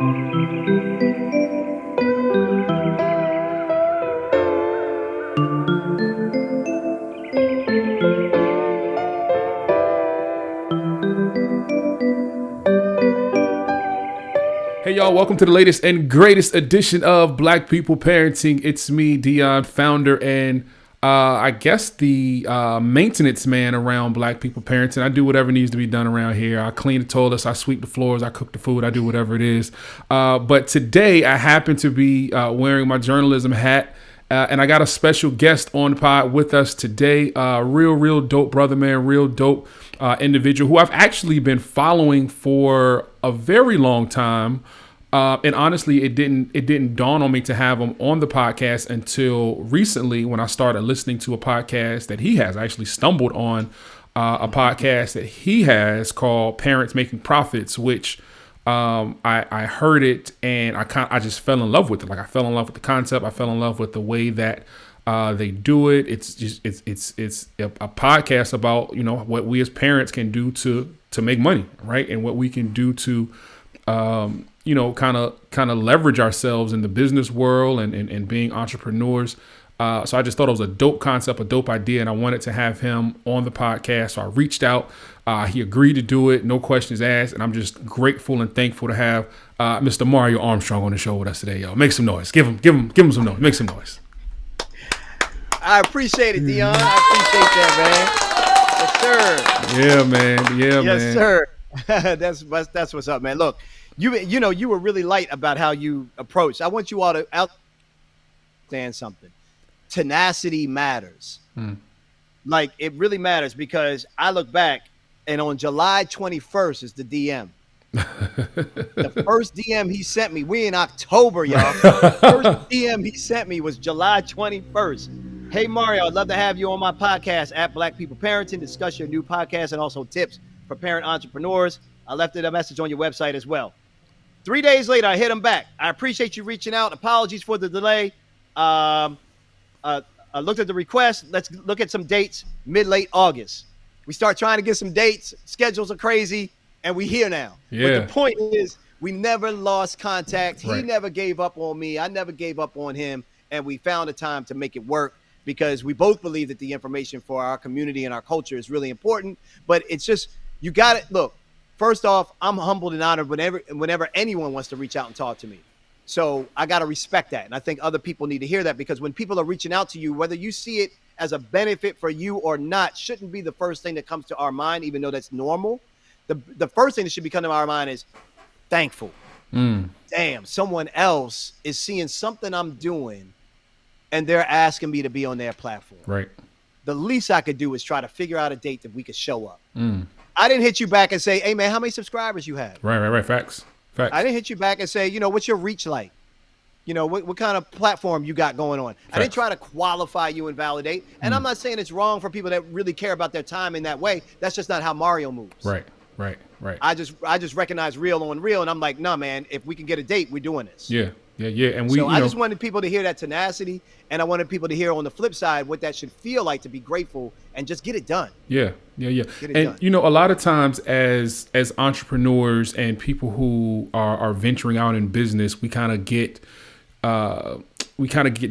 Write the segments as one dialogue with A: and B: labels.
A: Hey y'all, welcome to the latest and greatest edition of Black People Parenting. It's me, Dion, founder and I guess the maintenance man around Black People Parenting. I do whatever needs to be done around here. I clean the toilets, I sweep the floors, I cook the food, I do whatever it is. But today I happen to be wearing my journalism hat. And I got a special guest on the pod with us today. Real dope brother, man. Real dope individual who I've actually been following for a very long time. And honestly, it didn't dawn on me to have him on the podcast until recently when I started listening to a podcast that he has. I actually stumbled on a podcast that he has called Parents Making Profits, which I heard it and I just fell in love with it. Like I fell in love with the concept. I fell in love with the way that they do it. It's a podcast about, you know, what we as parents can do to make money, right? And what we can do to you know, kind of leverage ourselves in the business world and being entrepreneurs. So I just thought it was a dope concept, a dope idea, and I wanted to have him on the podcast. So I reached out. He agreed to do it, no questions asked, and I'm just grateful and thankful to have Mr. Mario Armstrong on the show with us today, y'all. Make some noise. Give him some noise. Make some noise.
B: I appreciate it, Dion. I appreciate that, man. Yes, sir.
A: Yeah, man. Yeah,
B: yes,
A: man.
B: Yes, sir. That's what's up, man. Look, you know, you were really light about how you approached. I want you all to understand something. Tenacity matters. Like, it really matters, because I look back and on July 21st is the DM. The first DM he sent me, we in October, y'all. The first DM he sent me was July 21st. Hey, Mario, I'd love to have you on my podcast at Black People Parenting, discuss your new podcast and also tips for parent entrepreneurs. I left it a message on your website as well. 3 days later, I hit him back. I appreciate you reaching out. Apologies for the delay. I looked at the request. Let's look at some dates mid-late August. We start trying to get some dates. Schedules are crazy, and we here now.
A: Yeah.
B: But the point is, we never lost contact.
A: Right.
B: He never gave up on me. I never gave up on him, and we found a time to make it work because we both believe that the information for our community and our culture is really important. But it's just, you got it. Look, first off, I'm humbled and honored whenever anyone wants to reach out and talk to me. So I got to respect that. And I think other people need to hear that, because when people are reaching out to you, whether you see it as a benefit for you or not, shouldn't be the first thing that comes to our mind, even though that's normal. The first thing that should be coming to our mind is thankful. Damn, someone else is seeing something I'm doing and they're asking me to be on their platform.
A: Right.
B: The least I could do is try to figure out a date that we could show up. I didn't hit you back and say, hey, man, how many subscribers you have?
A: Right. Facts.
B: I didn't hit you back and say, you know, what's your reach like? You know, what kind of platform you got going on? Facts. I didn't try to qualify you and validate. And I'm not saying it's wrong for people that really care about their time in that way. That's just not how Mario moves.
A: Right.
B: I just recognize real on real. And I'm like, nah, man, if we can get a date, we're doing this.
A: Yeah. And
B: I just wanted people to hear that tenacity, and I wanted people to hear on the flip side what that should feel like to be grateful and just get it done.
A: Yeah.
B: Get it
A: And
B: done.
A: you know, a lot of times as entrepreneurs and people who are venturing out in business, we kind of get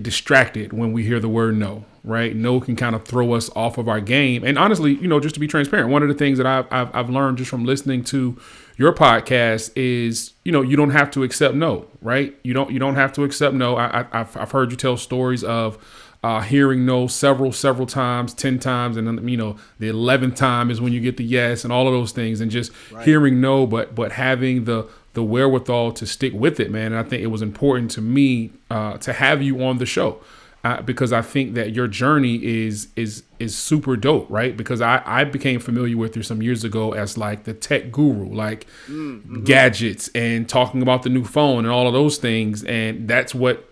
A: distracted when we hear the word no, right? No can kind of throw us off of our game. And honestly, you know, just to be transparent, one of the things that I've learned just from listening to your podcast is, you know, you don't have to accept no, right? You don't have to accept no. I've heard you tell stories of hearing no several times, 10 times. And then, you know, the 11th time is when you get the yes and all of those things, and just hearing no, but having the wherewithal to stick with it, man. And I think it was important to me to have you on the show because I think that your journey is super dope, right? Because I became familiar with you some years ago as like the tech guru, like gadgets and talking about the new phone and all of those things. And that's what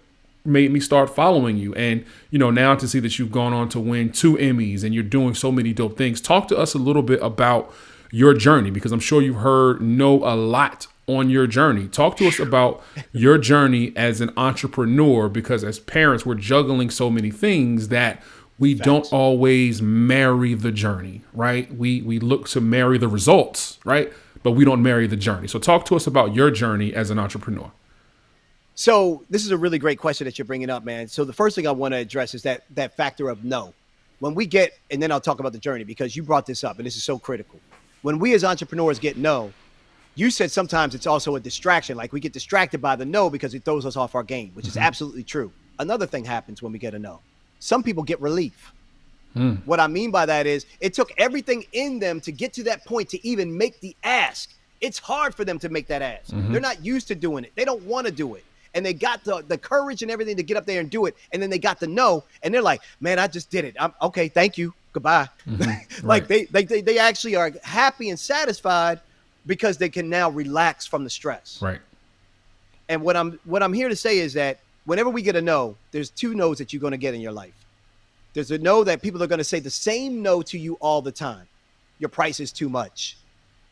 A: made me start following you. And, you know, now to see that you've gone on to win 2 Emmys and you're doing so many dope things. Talk to us a little bit about your journey, because I'm sure you've heard no a lot on your journey. Talk to us about your journey as an entrepreneur, because as parents, we're juggling so many things that we don't always marry the journey, right? We look to marry the results, right? but we don't marry the journey. So talk to us about your journey as an entrepreneur.
B: So this is a really great question that you're bringing up, man. So the first thing I want to address is that factor of no. When we get, and then I'll talk about the journey because you brought this up and this is so critical. When we as entrepreneurs get no, you said sometimes it's also a distraction. Like we get distracted by the no because it throws us off our game, which is absolutely true. Another thing happens when we get a no. Some people get relief. What I mean by that is it took everything in them to get to that point to even make the ask. It's hard for them to make that ask. They're not used to doing it. They don't want to do it. And they got the courage and everything to get up there and do it. And then they got the no. And they're like, man, I just did it. I'm okay. Thank you. Goodbye. Like they actually are happy and satisfied because they can now relax from the stress.
A: Right.
B: And what I'm here to say is that whenever we get a no, there's two no's that you're going to get in your life. There's a no that people are going to say the same no to you all the time. Your price is too much.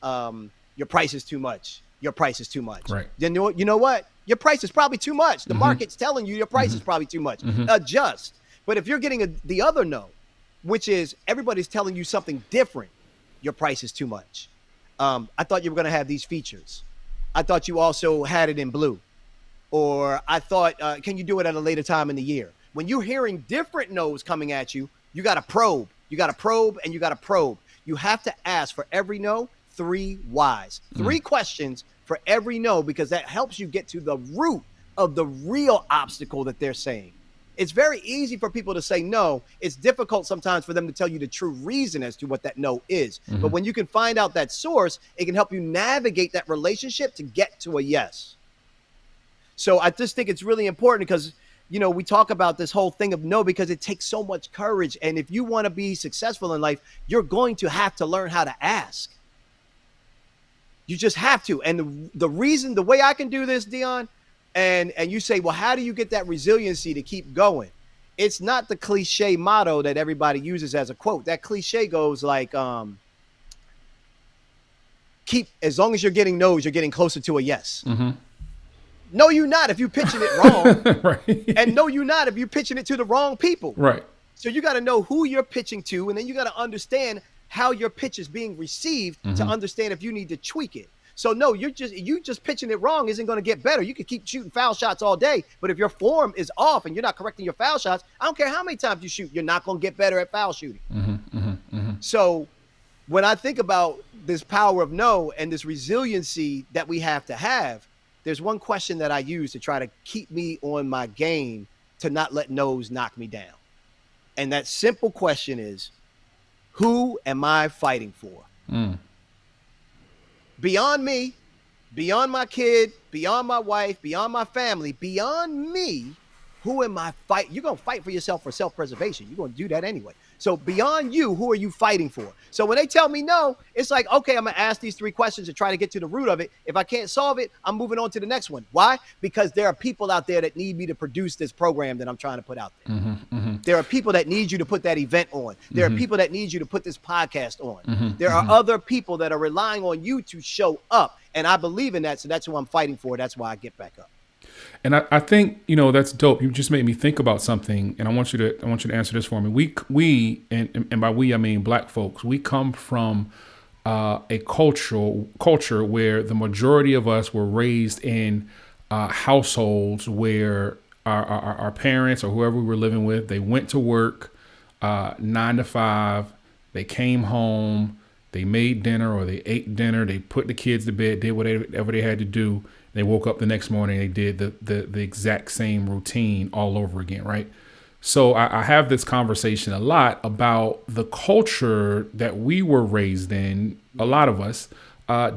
B: Your price is too much. Your price is too much.
A: Right.
B: Then you know what? Your price is probably too much. The market's telling you your price is probably too much. Adjust. But if you're getting the other no, which is everybody's telling you something different, your price is too much. I thought you were going to have these features. I thought you also had it in blue. Or I thought, can you do it at a later time in the year? When you're hearing different no's coming at you, you got to probe. You got to probe and you got to probe. You have to ask for every no 3 whys. 3 questions for every no, because that helps you get to the root of the real obstacle that they're saying. It's very easy for people to say no. It's difficult sometimes for them to tell you the true reason as to what that no is. But when you can find out that source, it can help you navigate that relationship to get to a yes. So I just think it's really important because, you know, we talk about this whole thing of no because it takes so much courage. And if you want to be successful in life, you're going to have to learn how to ask. You just have to. And the reason, the way I can do this, Dion, and you say, well, how do you get that resiliency to keep going? It's not the cliche motto that everybody uses as a quote. That cliche goes like, as long as you're getting no's, you're getting closer to a yes. No, you're not if you're pitching it wrong.
A: Right.
B: And no, you're not if you're pitching it to the wrong people.
A: Right.
B: So you got to know who you're pitching to, and then you got to understand how your pitch is being received to understand if you need to tweak it. So no, you just pitching it wrong isn't going to get better. You could keep shooting foul shots all day, but if your form is off and you're not correcting your foul shots, I don't care how many times you shoot, you're not going to get better at foul shooting. So when I think about this power of no and this resiliency that we have to have, there's one question that I use to try to keep me on my game to not let no's knock me down. And that simple question is, who am I fighting for? Beyond me, beyond my kid, beyond my wife, beyond my family, beyond me, who am I fighting? You're going to fight for yourself for self-preservation. You're going to do that anyway. So beyond you, who are you fighting for? So when they tell me no, it's like, okay, I'm going to ask these 3 questions and try to get to the root of it. If I can't solve it, I'm moving on to the next one. Why? Because there are people out there that need me to produce this program that I'm trying to put out there. There are people that need you to put that event on. There are people that need you to put this podcast on. There are other people that are relying on you to show up. And I believe in that. So that's who I'm fighting for. That's why I get back up.
A: And I think, you know, that's dope. You just made me think about something, and I want you to answer this for me. We and by we I mean Black folks. We come from a culture where the majority of us were raised in households where our parents or whoever we were living with, they went to work 9 to 5. They came home, they made dinner or they ate dinner. They put the kids to bed, did whatever they had to do. They woke up the next morning, they did the exact same routine all over again, right? So I have this conversation a lot about the culture that we were raised in, a lot of us,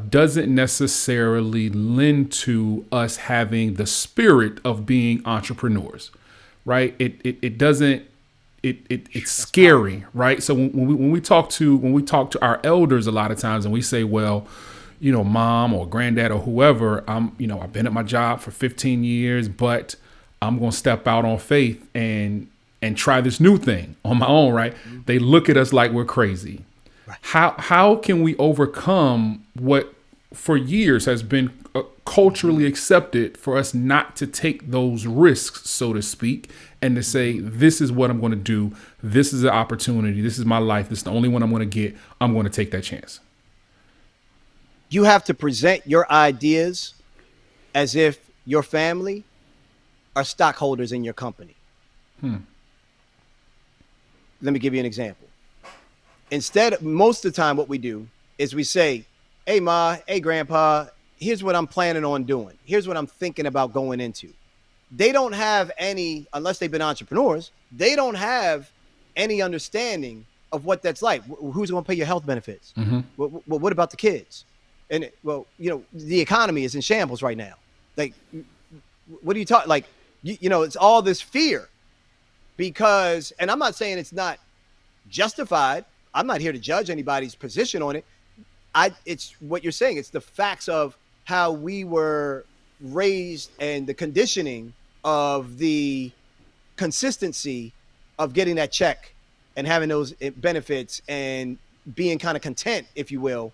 A: doesn't necessarily lend to us having the spirit of being entrepreneurs, right? It doesn't, it's scary, right? So when we talk to our elders a lot of times and we say, well, you know, mom or granddad or whoever, I've been at my job for 15 years, but I'm going to step out on faith and try this new thing on my own, right? They look at us like we're crazy. Right. How can we overcome what for years has been culturally accepted for us not to take those risks, so to speak, and to say, this is what I'm going to do. This is an opportunity. This is my life. This is the only one I'm going to get. I'm going to take that chance.
B: You have to present your ideas as if your family are stockholders in your company. Let me give you an example. Most of the time, what we do is we say, hey, Ma, hey, Grandpa, here's what I'm planning on doing. Here's what I'm thinking about going into. They don't have any, unless they've been entrepreneurs, they don't have any understanding of what that's like. Who's going to pay your health benefits? What about the kids? And the economy is in shambles right now. Like, what are you talking? Like, it's all this fear because, and I'm not saying it's not justified. I'm not here to judge anybody's position on it. It's what you're saying. It's the facts of how we were raised and the conditioning of the consistency of getting that check and having those benefits and being kind of content, if you will.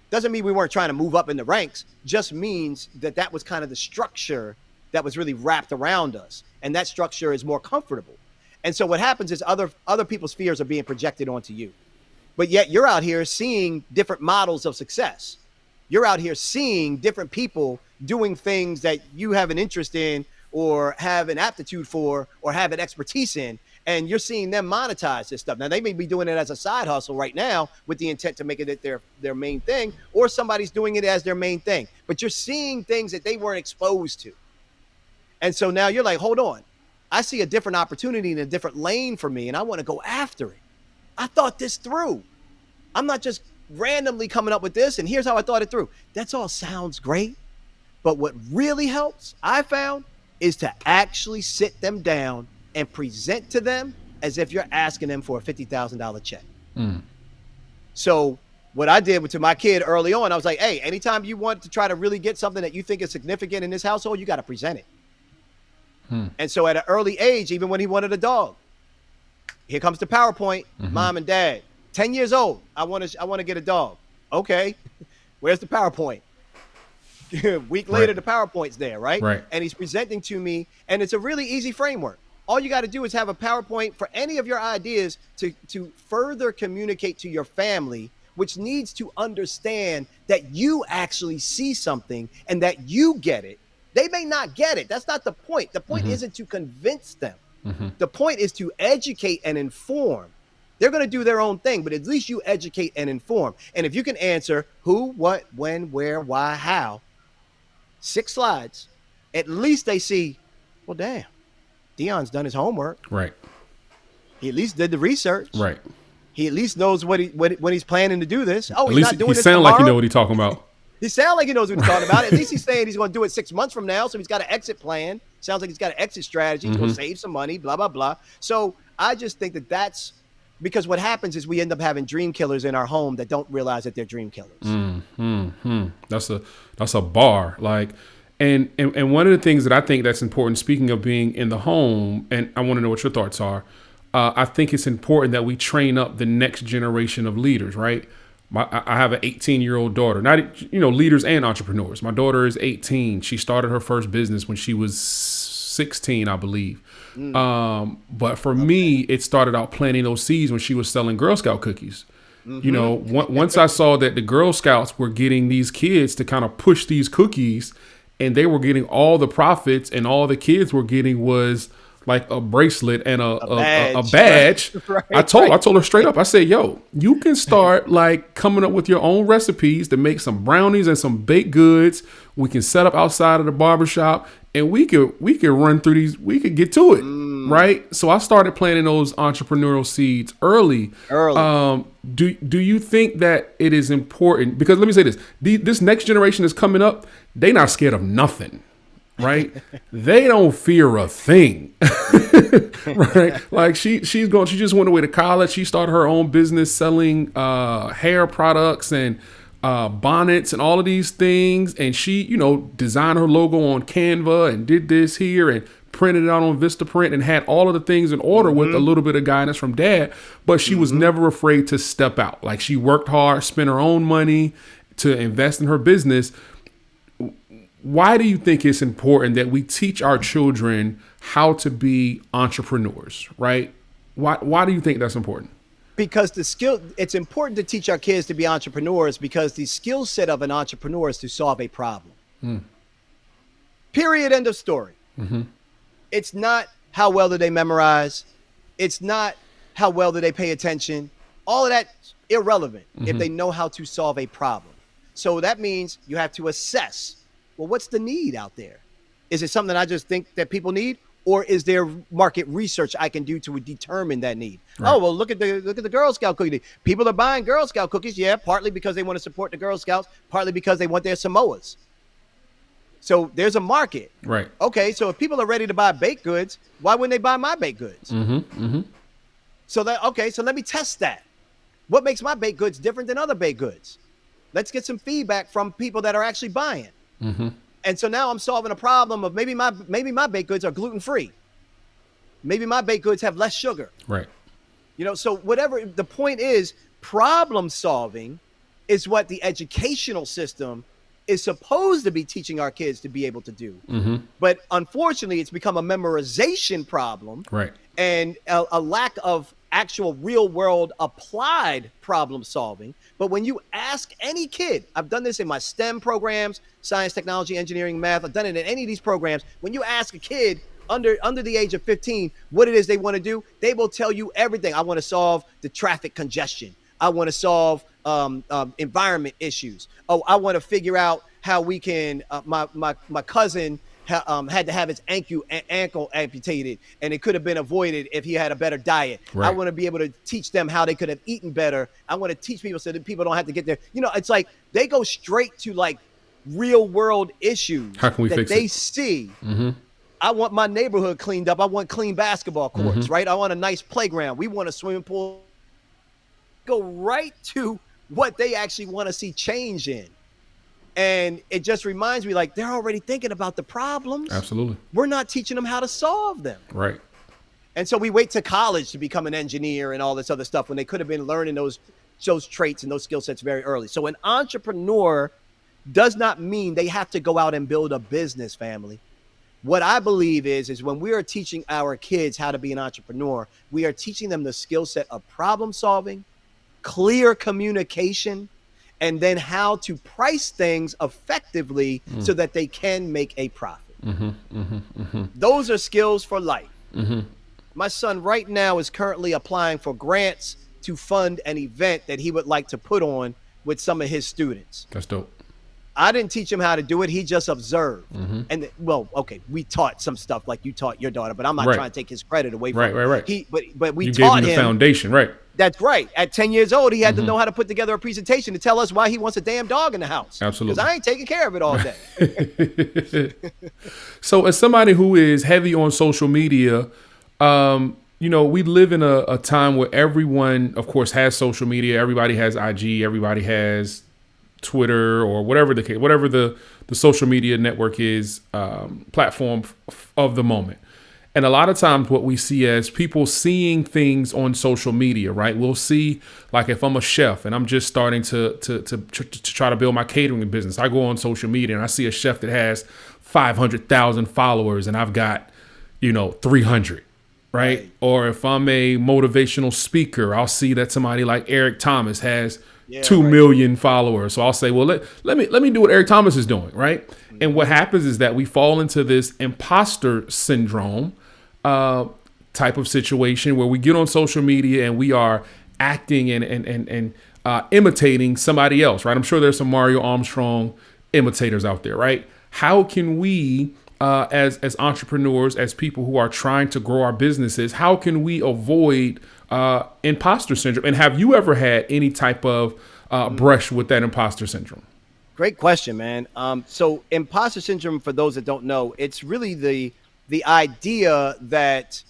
B: Doesn't mean we weren't trying to move up in the ranks, just means that was kind of the structure that was really wrapped around us. And that structure is more comfortable. And so what happens is other people's fears are being projected onto you. But yet you're out here seeing different models of success. You're out here seeing different people doing things that you have an interest in or have an aptitude for or have an expertise in. And you're seeing them monetize this stuff. Now, they may be doing it as a side hustle right now with the intent to make it their main thing, or somebody's doing it as their main thing. But you're seeing things that they weren't exposed to. And so now you're like, hold on. I see a different opportunity in a different lane for me, and I want to go after it. I thought this through. I'm not just randomly coming up with this, and here's how I thought it through. That's all sounds great. But what really helps, I found, is to actually sit them down and present to them as if you're asking them for a $50,000 check. So what I did to my kid early on, I was like, hey, anytime you want to try to really get something that you think is significant in this household, you got to present it. And so at an early age, even when he wanted a dog, here comes the PowerPoint, Mom and Dad, 10 years old. I want to get a dog. Okay. Where's the PowerPoint? Week later, the PowerPoint's there, right? And he's presenting to me, and it's a really easy framework. All you got to do is have a PowerPoint for any of your ideas to further communicate to your family, which needs to understand that you actually see something and that you get it. They may not get it. That's not the point. The point isn't to convince them. The point is to educate and inform. They're going to do their own thing, but at least you educate and inform. And if you can answer who, what, when, where, why, how, 6 slides, at least they see, well, damn, Dion's done his homework.
A: Right.
B: He at least did the research.
A: Right.
B: He at least knows when he's planning to do this. Oh,
A: at
B: he's
A: least
B: not doing this
A: sound
B: tomorrow?
A: like you know what he's talking about.
B: He sounds like he knows what he's talking about. At least he's saying he's going to do it 6 months from now. So he's got an exit plan. Sounds like he's got an exit strategy. He's going to save some money, blah, blah, blah. So I just think that's because what happens is we end up having dream killers in our home that don't realize that they're dream killers.
A: That's a bar. Like, and one of the things that I think that's important, speaking of being in the home, and I want to know what your thoughts are. I think it's important that we train up the next generation of leaders, right? I have an 18-year-old daughter, leaders and entrepreneurs. My daughter is 18. She started her first business when she was 16, I believe. But for me, it started out planting those seeds when she was selling Girl Scout cookies. Once I saw that the Girl Scouts were getting these kids to kind of push these cookies, and they were getting all the profits, and all the kids were getting was like a bracelet and a badge. Right. I told her straight up, I said, yo, you can start like coming up with your own recipes to make some brownies and some baked goods. We can set up outside of the barbershop, and we could run through these. We could get to it. Right. So I started planting those entrepreneurial seeds early. Do you think that it is important? Because let me say this, this next generation is coming up. They not scared of nothing. Right. They don't fear a thing. Right. Like she just went away to college. She started her own business selling hair products and bonnets and all of these things. And she, designed her logo on Canva and did this here and printed it out on Vistaprint and had all of the things in order with a little bit of guidance from dad. But she was never afraid to step out. Like she worked hard, spent her own money to invest in her business. Why do you think it's important that we teach our children how to be entrepreneurs, right? Why do you think that's important?
B: because it's important to teach our kids to be entrepreneurs because the skill set of an entrepreneur is to solve a problem. Period. End of story. It's not how well do they memorize. It's not how well do they pay attention. All of that's irrelevant if they know how to solve a problem. So that means you have to assess, well, what's the need out there? Is it something I just think that people need? Or is there market research I can do to determine that need? Right. Oh, well, look at the Girl Scout cookie. People are buying Girl Scout cookies, yeah, partly because they want to support the Girl Scouts, partly because they want their Samoas. So there's a market.
A: Right.
B: Okay, so if people are ready to buy baked goods, why wouldn't they buy my baked goods? So let me test that. What makes my baked goods different than other baked goods? Let's get some feedback from people that are actually buying. And so now I'm solving a problem of maybe my baked goods are gluten-free. Maybe my baked goods have less sugar.
A: Right.
B: So whatever the point is, problem solving is what the educational system is supposed to be teaching our kids to be able to do. But unfortunately, it's become a memorization problem.
A: Right.
B: And a lack of actual real world applied problem solving. But when you ask any kid, I've done this in my STEM programs, science, technology, engineering, math. I've done it in any of these programs. When you ask a kid under the age of 15 what it is they want to do, they will tell you everything. I want to solve the traffic congestion. I want to solve environment issues. Oh, I want to figure out how we can. My cousin had to have his ankle amputated, and it could have been avoided if he had a better diet. Right. I want to be able to teach them how they could have eaten better. I want to teach people so that people don't have to get there. It's like they go straight to like real world issues
A: how can we
B: that
A: fix
B: they
A: it?
B: See. I want my neighborhood cleaned up. I want clean basketball courts, right? I want a nice playground. We want a swimming pool. Go right to what they actually want to see change in. And it just reminds me, like, they're already thinking about the problems.
A: Absolutely.
B: We're not teaching them how to solve them.
A: Right.
B: And so we wait to college to become an engineer and all this other stuff when they could have been learning those traits and those skill sets very early. So an entrepreneur does not mean they have to go out and build a business, family. What I believe is when we are teaching our kids how to be an entrepreneur, we are teaching them the skill set of problem solving, clear communication, and then how to price things effectively so that they can make a profit. Those are skills for life. My son right now is currently applying for grants to fund an event that he would like to put on with some of his students.
A: That's dope.
B: I didn't teach him how to do it. He just observed. And we taught some stuff like you taught your daughter, but I'm not trying to take his credit away from him.
A: Right.
B: But we
A: you
B: taught
A: gave him the foundation, right?
B: That's right. At 10 years old, he had to know how to put together a presentation to tell us why he wants a damn dog in the house.
A: Absolutely.
B: Because I ain't taking care of it all day.
A: So as somebody who is heavy on social media, we live in a time where everyone, of course, has social media. Everybody has IG. Everybody has Twitter or whatever the case, whatever the social media network is, platform of the moment. And a lot of times what we see as people seeing things on social media, right? We'll see, like, if I'm a chef and I'm just starting to try to build my catering business, I go on social media and I see a chef that has 500,000 followers and I've got, 300, right? Or if I'm a motivational speaker, I'll see that somebody like Eric Thomas has 2 million followers. So I'll say, well, let me do what Eric Thomas is doing, right? And what happens is that we fall into this imposter syndrome type of situation where we get on social media and we are acting and imitating somebody else, right? I'm sure there's some Mario Armstrong imitators out there, right? How can we, as entrepreneurs, as people who are trying to grow our businesses, how can we avoid imposter syndrome? And have you ever had any type of brush with that imposter syndrome?
B: Great question, man. So imposter syndrome, for those that don't know, it's really the idea that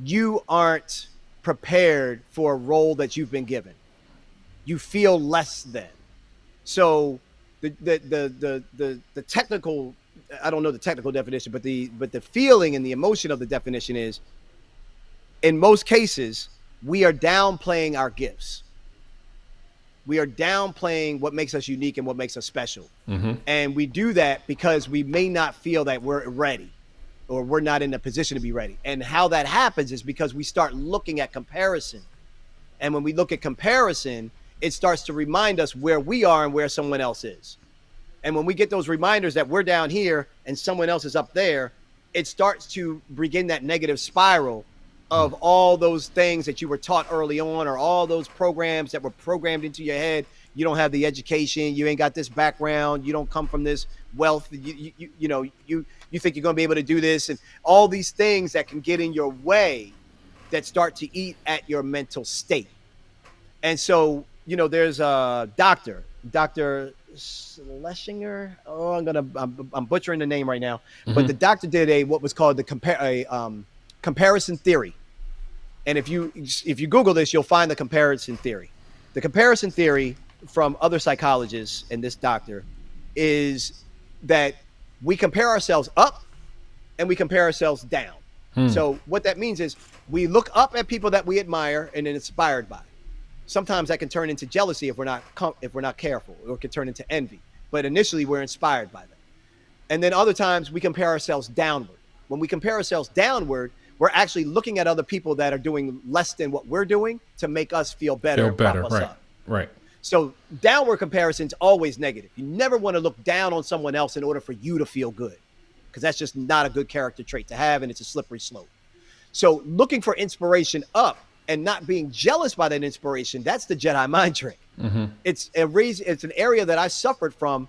B: you aren't prepared for a role that you've been given. You feel less than. So the technical, I don't know the technical definition, but the feeling and the emotion of the definition is, in most cases, we are downplaying our gifts. We are downplaying what makes us unique and what makes us special. And we do that because we may not feel that we're ready or we're not in a position to be ready. And how that happens is because we start looking at comparison. And when we look at comparison, it starts to remind us where we are and where someone else is. And when we get those reminders that we're down here and someone else is up there, it starts to begin that negative spiral of all those things that you were taught early on, or all those programs that were programmed into your head. You don't have the education, you ain't got this background, you don't come from this wealth, you think you're going to be able to do this, and all these things that can get in your way that start to eat at your mental state. And so, there's a Dr. Schlesinger. Oh, I'm butchering the name right now, but the doctor did what was called the comparison theory. And if you Google this, you'll find the comparison theory. The comparison theory from other psychologists and this doctor is that we compare ourselves up and we compare ourselves down. So what that means is we look up at people that we admire and are inspired by. Sometimes that can turn into jealousy if we're not careful, or it can turn into envy. But initially, we're inspired by them. And then other times we compare ourselves downward. When we compare ourselves downward, we're actually looking at other people that are doing less than what we're doing to make us feel better. Prop us up.
A: Right.
B: So downward comparison is always negative. You never want to look down on someone else in order for you to feel good, because that's just not a good character trait to have, and it's a slippery slope. So looking for inspiration up and not being jealous by that inspiration, that's the Jedi mind trick. It's an area that I suffered from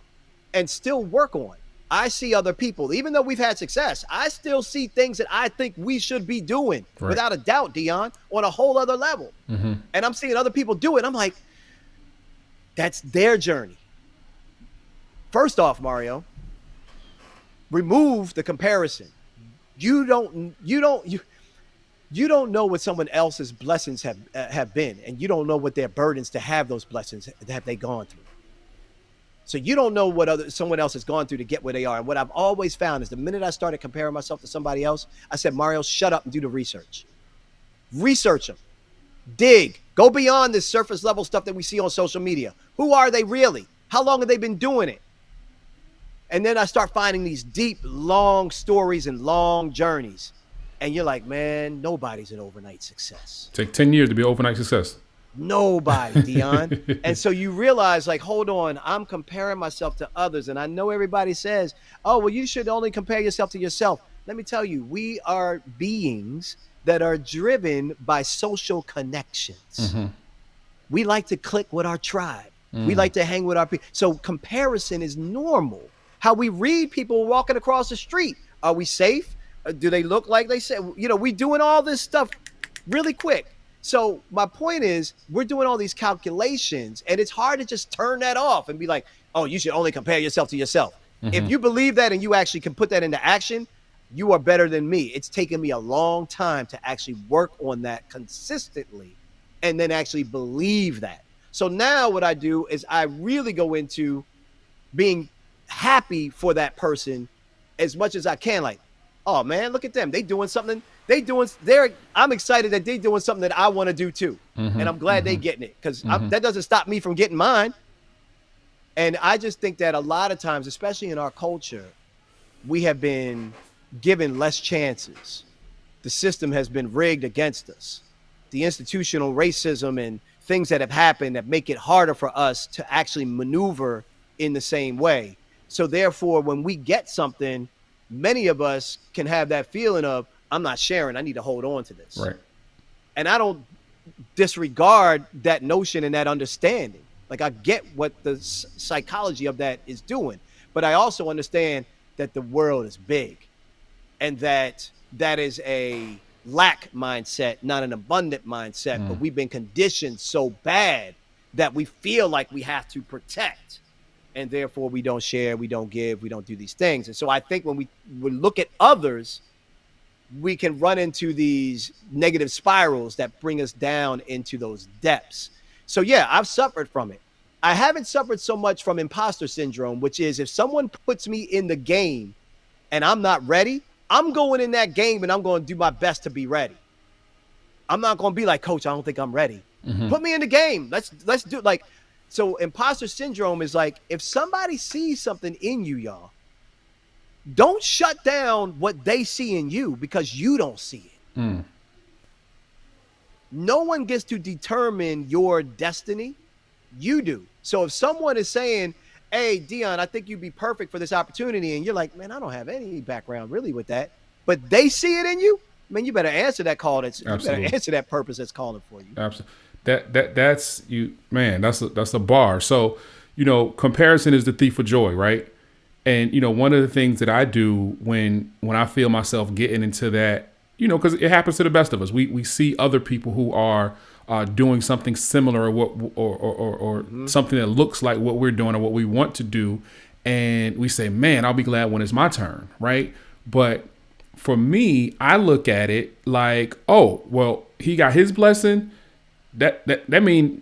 B: and still work on. I see other people, even though we've had success, I still see things that I think we should be doing, without a doubt, Dion, on a whole other level. And I'm seeing other people do it. I'm like, that's their journey. First off, Mario, remove the comparison. You don't know what someone else's blessings have been, and you don't know what their burdens to have those blessings have they gone through. So you don't know what someone else has gone through to get where they are. And what I've always found is the minute I started comparing myself to somebody else, I said, Mario, shut up and do the research. Research them. Dig. Go beyond this surface level stuff that we see on social media. Who are they really? How long have they been doing it? And then I start finding these deep, long stories and long journeys. And you're like, man, nobody's an overnight success.
A: Take 10 years to be an overnight success.
B: Nobody, Dion. And so you realize, like, hold on, I'm comparing myself to others. And I know everybody says, oh, well, you should only compare yourself to yourself. Let me tell you, we are beings that are driven by social connections. We like to click with our tribe. We like to hang with our people. So comparison is normal. How we read people walking across the street. Are we safe? Do they look like they say? We doing all this stuff really quick. So my point is, we're doing all these calculations, and it's hard to just turn that off and be like, oh, you should only compare yourself to yourself. If you believe that and you actually can put that into action, you are better than me. It's taken me a long time to actually work on that consistently and then actually believe that. So now what I do is I really go into being happy for that person as much as I can. Like, oh man, look at them. They doing something. I'm excited that they're doing something that I want to do too. And I'm glad they getting it, because that doesn't stop me from getting mine. And I just think that a lot of times, especially in our culture, we have been given less chances. The system has been rigged against us. The institutional racism and things that have happened that make it harder for us to actually maneuver in the same way. So therefore, when we get something, many of us can have that feeling of, I'm not sharing, I need to hold on to this.
A: Right.
B: And I don't disregard that notion and that understanding. Like, I get what the psychology of that is doing, but I also understand that the world is big, and that is a lack mindset, not an abundant mindset. But we've been conditioned so bad that we feel like we have to protect, and therefore we don't share, we don't give, we don't do these things. And so I think when we look at others, we can run into these negative spirals that bring us down into those depths. So yeah, I've suffered from it. I haven't suffered so much from imposter syndrome, which is if someone puts me in the game and I'm not ready, I'm going in that game and I'm going to do my best to be ready. I'm not going to be like, coach, I don't think I'm ready. Put me in the game. Let's do like, so imposter syndrome is like, if somebody sees something in you, y'all, don't shut down what they see in you because you don't see it. No one gets to determine your destiny. You do. So if someone is saying, hey, Dion, I think you'd be perfect for this opportunity, and you're like, man, I don't have any background really with that, but they see it in you, man, you better answer that call. You better
A: Absolutely.
B: answer that purpose that's calling for you.
A: Absolutely. That's you, man. That's a bar. So, comparison is the thief of joy, right? And one of the things that I do when I feel myself getting into that, because it happens to the best of us. We see other people who are doing something similar, or something that looks like what we're doing or what we want to do, and we say, "Man, I'll be glad when it's my turn," right? But for me, I look at it like, "Oh, well, he got his blessing. That mean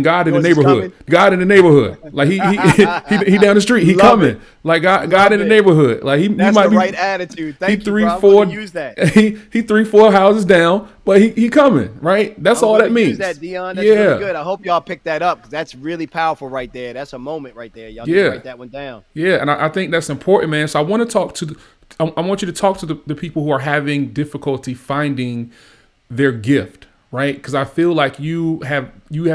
A: God in the neighborhood. God in the neighborhood. Like he down the street. He
B: Love
A: coming.
B: it.
A: Like God
B: Love
A: in the
B: it.
A: neighborhood. Like he
B: That's
A: might
B: the
A: be
B: right attitude. Thank you,
A: three,
B: bro. I'm
A: four.
B: gonna use that.
A: He 3, 4 houses down, but he coming. Right. That's
B: I'm
A: all
B: gonna
A: that means.
B: use that, Dion. That's
A: Yeah.
B: really good. I hope y'all pick that up, because that's really powerful right there. That's a moment right there. Y'all need to
A: Yeah.
B: write that one down.
A: Yeah, and I think that's important, man. So I want to talk to I want you to talk to the people who are having difficulty finding their gift, right? Because I feel like you have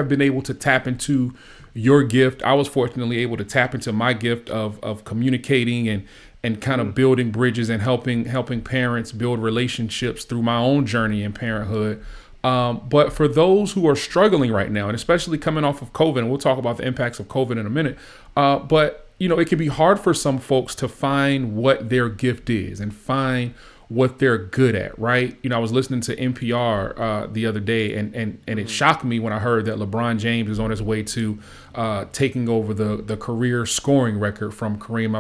A: been able to tap into your gift. I was fortunately able to tap into my gift of communicating and kind of building bridges and helping parents build relationships through my own journey in parenthood. But for those who are struggling right now, and especially coming off of COVID, and we'll talk about the impacts of COVID in a minute, but it can be hard for some folks to find what their gift is and find what they're good at, right? I was listening to NPR the other day, and it shocked me when I heard that LeBron James is on his way to taking over the career scoring record from Kareem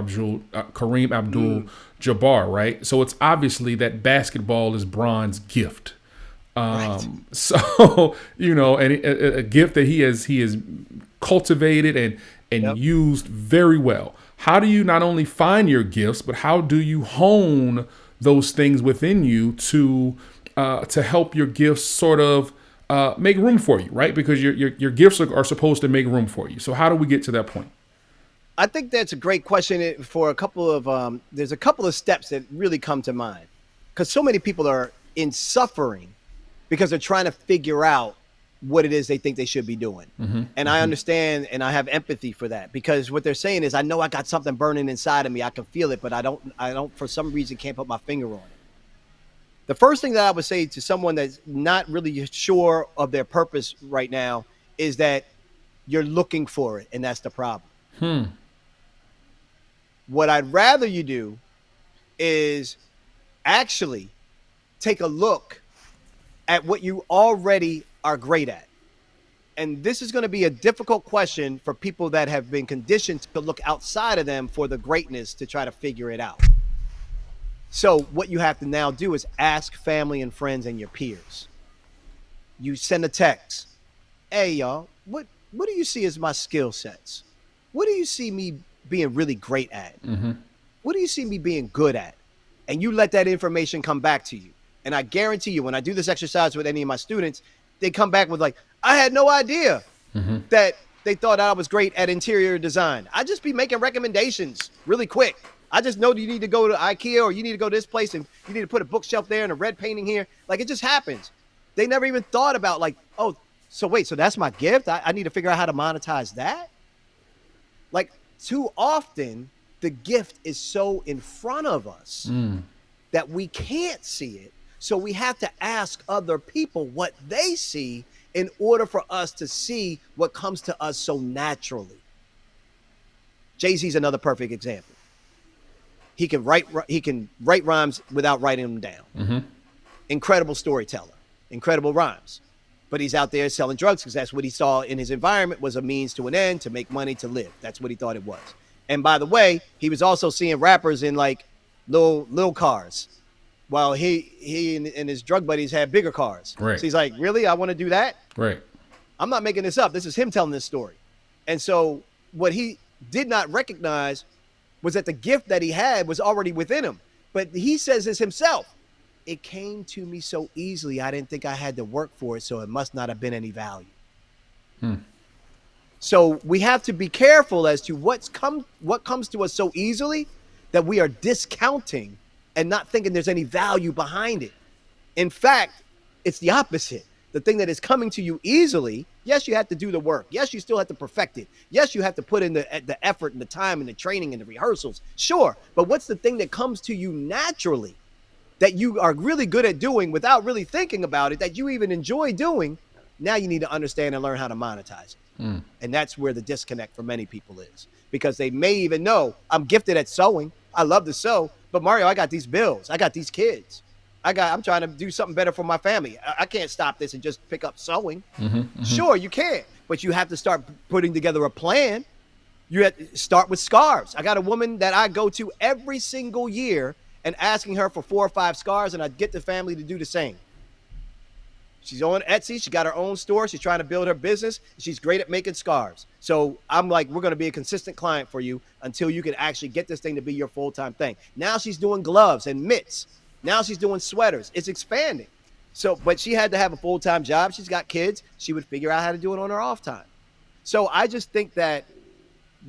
A: Abdul-Jabbar, right? So it's obviously that basketball is Bron's gift.
B: Right.
A: So and a gift that he has cultivated and
B: Yep.
A: used very well. How do you not only find your gifts, but how do you hone those things within you to help your gifts sort of make room for you, right? Because your gifts are supposed to make room for you. So how do we get to that point?
B: I think that's a great question for a couple of there's a couple of steps that really come to mind, because so many people are in suffering because they're trying to figure out what it is they think they should be doing. And I understand, and I have empathy for that, because what they're saying is, I know I got something burning inside of me. I can feel it, but I don't for some reason can't put my finger on it. The first thing that I would say to someone that's not really sure of their purpose right now is that you're looking for it, and that's the problem. What I'd rather you do is actually take a look at what you already are great at. And this is going to be a difficult question for people that have been conditioned to look outside of them for the greatness to try to figure it out. So what you have to now do is ask family and friends and your peers. You send a text. Hey, y'all, what do you see as my skill sets? What do you see me being really great at? What do you see me being good at? And you let that information come back to you. And I guarantee you, when I do this exercise with any of my students, they come back with like, I had no idea that they thought I was great at interior design. I just be making recommendations really quick. I just know that you need to go to IKEA, or you need to go to this place, and you need to put a bookshelf there and a red painting here. Like, it just happens. They never even thought about like, oh, so wait, so that's my gift? I need to figure out how to monetize that? Like, too often, the gift is so in front of us that we can't see it. So we have to ask other people what they see in order for us to see what comes to us so naturally. Jay-Z's another perfect example. He can write rhymes without writing them down. Incredible storyteller, incredible rhymes. But he's out there selling drugs because that's what he saw in his environment was a means to an end, to make money, to live. That's what he thought it was. And by the way, he was also seeing rappers in like little cars, while he and his drug buddies had bigger cars.
A: Right.
B: So he's like, really? I want to do that?
A: Right.
B: I'm not making this up. This is him telling this story. And so what he did not recognize was that the gift that he had was already within him. But he says this himself. It came to me so easily, I didn't think I had to work for it, so it must not have been any value. So we have to be careful as to what comes to us so easily that we are discounting and not thinking there's any value behind it. In fact, it's the opposite. The thing that is coming to you easily, yes, you have to do the work. Yes, you still have to perfect it. Yes, you have to put in the effort and the time and the training and the rehearsals. Sure. But what's the thing that comes to you naturally that you are really good at doing without really thinking about it, that you even enjoy doing? Now you need to understand and learn how to monetize it. And that's where the disconnect for many people is, because they may even know I'm gifted at sewing. I love to sew, but Mario, I got these bills. I got these kids. I'm trying to do something better for my family. I can't stop this and just pick up sewing. Sure, you can, but you have to start putting together a plan. You have to start with scarves. I got a woman that I go to every single year and asking her for 4 or 5 scarves, and I get the family to do the same. She's on Etsy. She got her own store. She's trying to build her business. She's great at making scarves. So I'm like, we're going to be a consistent client for you until you can actually get this thing to be your full-time thing. Now she's doing gloves and mitts. Now she's doing sweaters. It's expanding. So, but she had to have a full-time job. She's got kids. She would figure out how to do it on her off time. So I just think that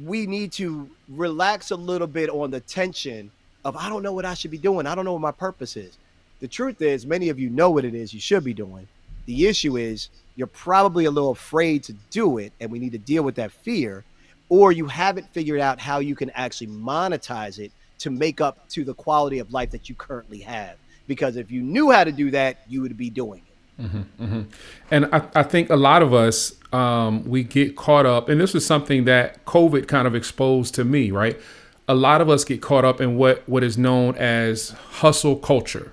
B: we need to relax a little bit on the tension of, I don't know what I should be doing. I don't know what my purpose is. The truth is, many of you know what it is you should be doing. The issue is you're probably a little afraid to do it, and we need to deal with that fear, or you haven't figured out how you can actually monetize it to make up to the quality of life that you currently have. Because if you knew how to do that, you would be doing it.
A: And I think a lot of us, we get caught up, and this is something that COVID kind of exposed to me, right? A lot of us get caught up in what is known as hustle culture.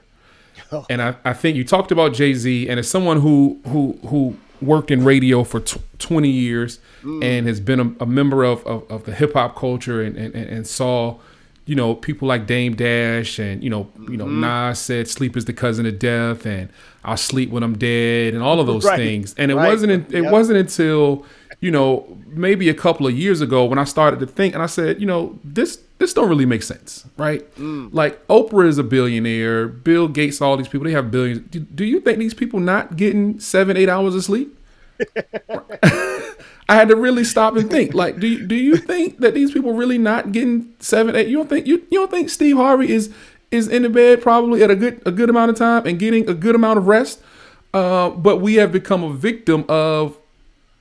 A: And I think you talked about Jay-Z, and as someone who worked in radio for 20 years and has been a member of the hip hop culture and saw, you know, people like Dame Dash and, you know, Nas said sleep is the cousin of death and I'll sleep when I'm dead and all of those things. And it wasn't until, you know, maybe a couple of years ago when I started to think, and I said, you know, this don't really make sense, right? Like Oprah is a billionaire, Bill Gates, all these people, they have billions. Do you think these people not getting 7-8 hours of sleep? I had to really stop and think. Like, do you think that these people really not getting 7-8? You don't think Steve Harvey is in the bed probably at a good amount of time and getting a good amount of rest? But we have become a victim of,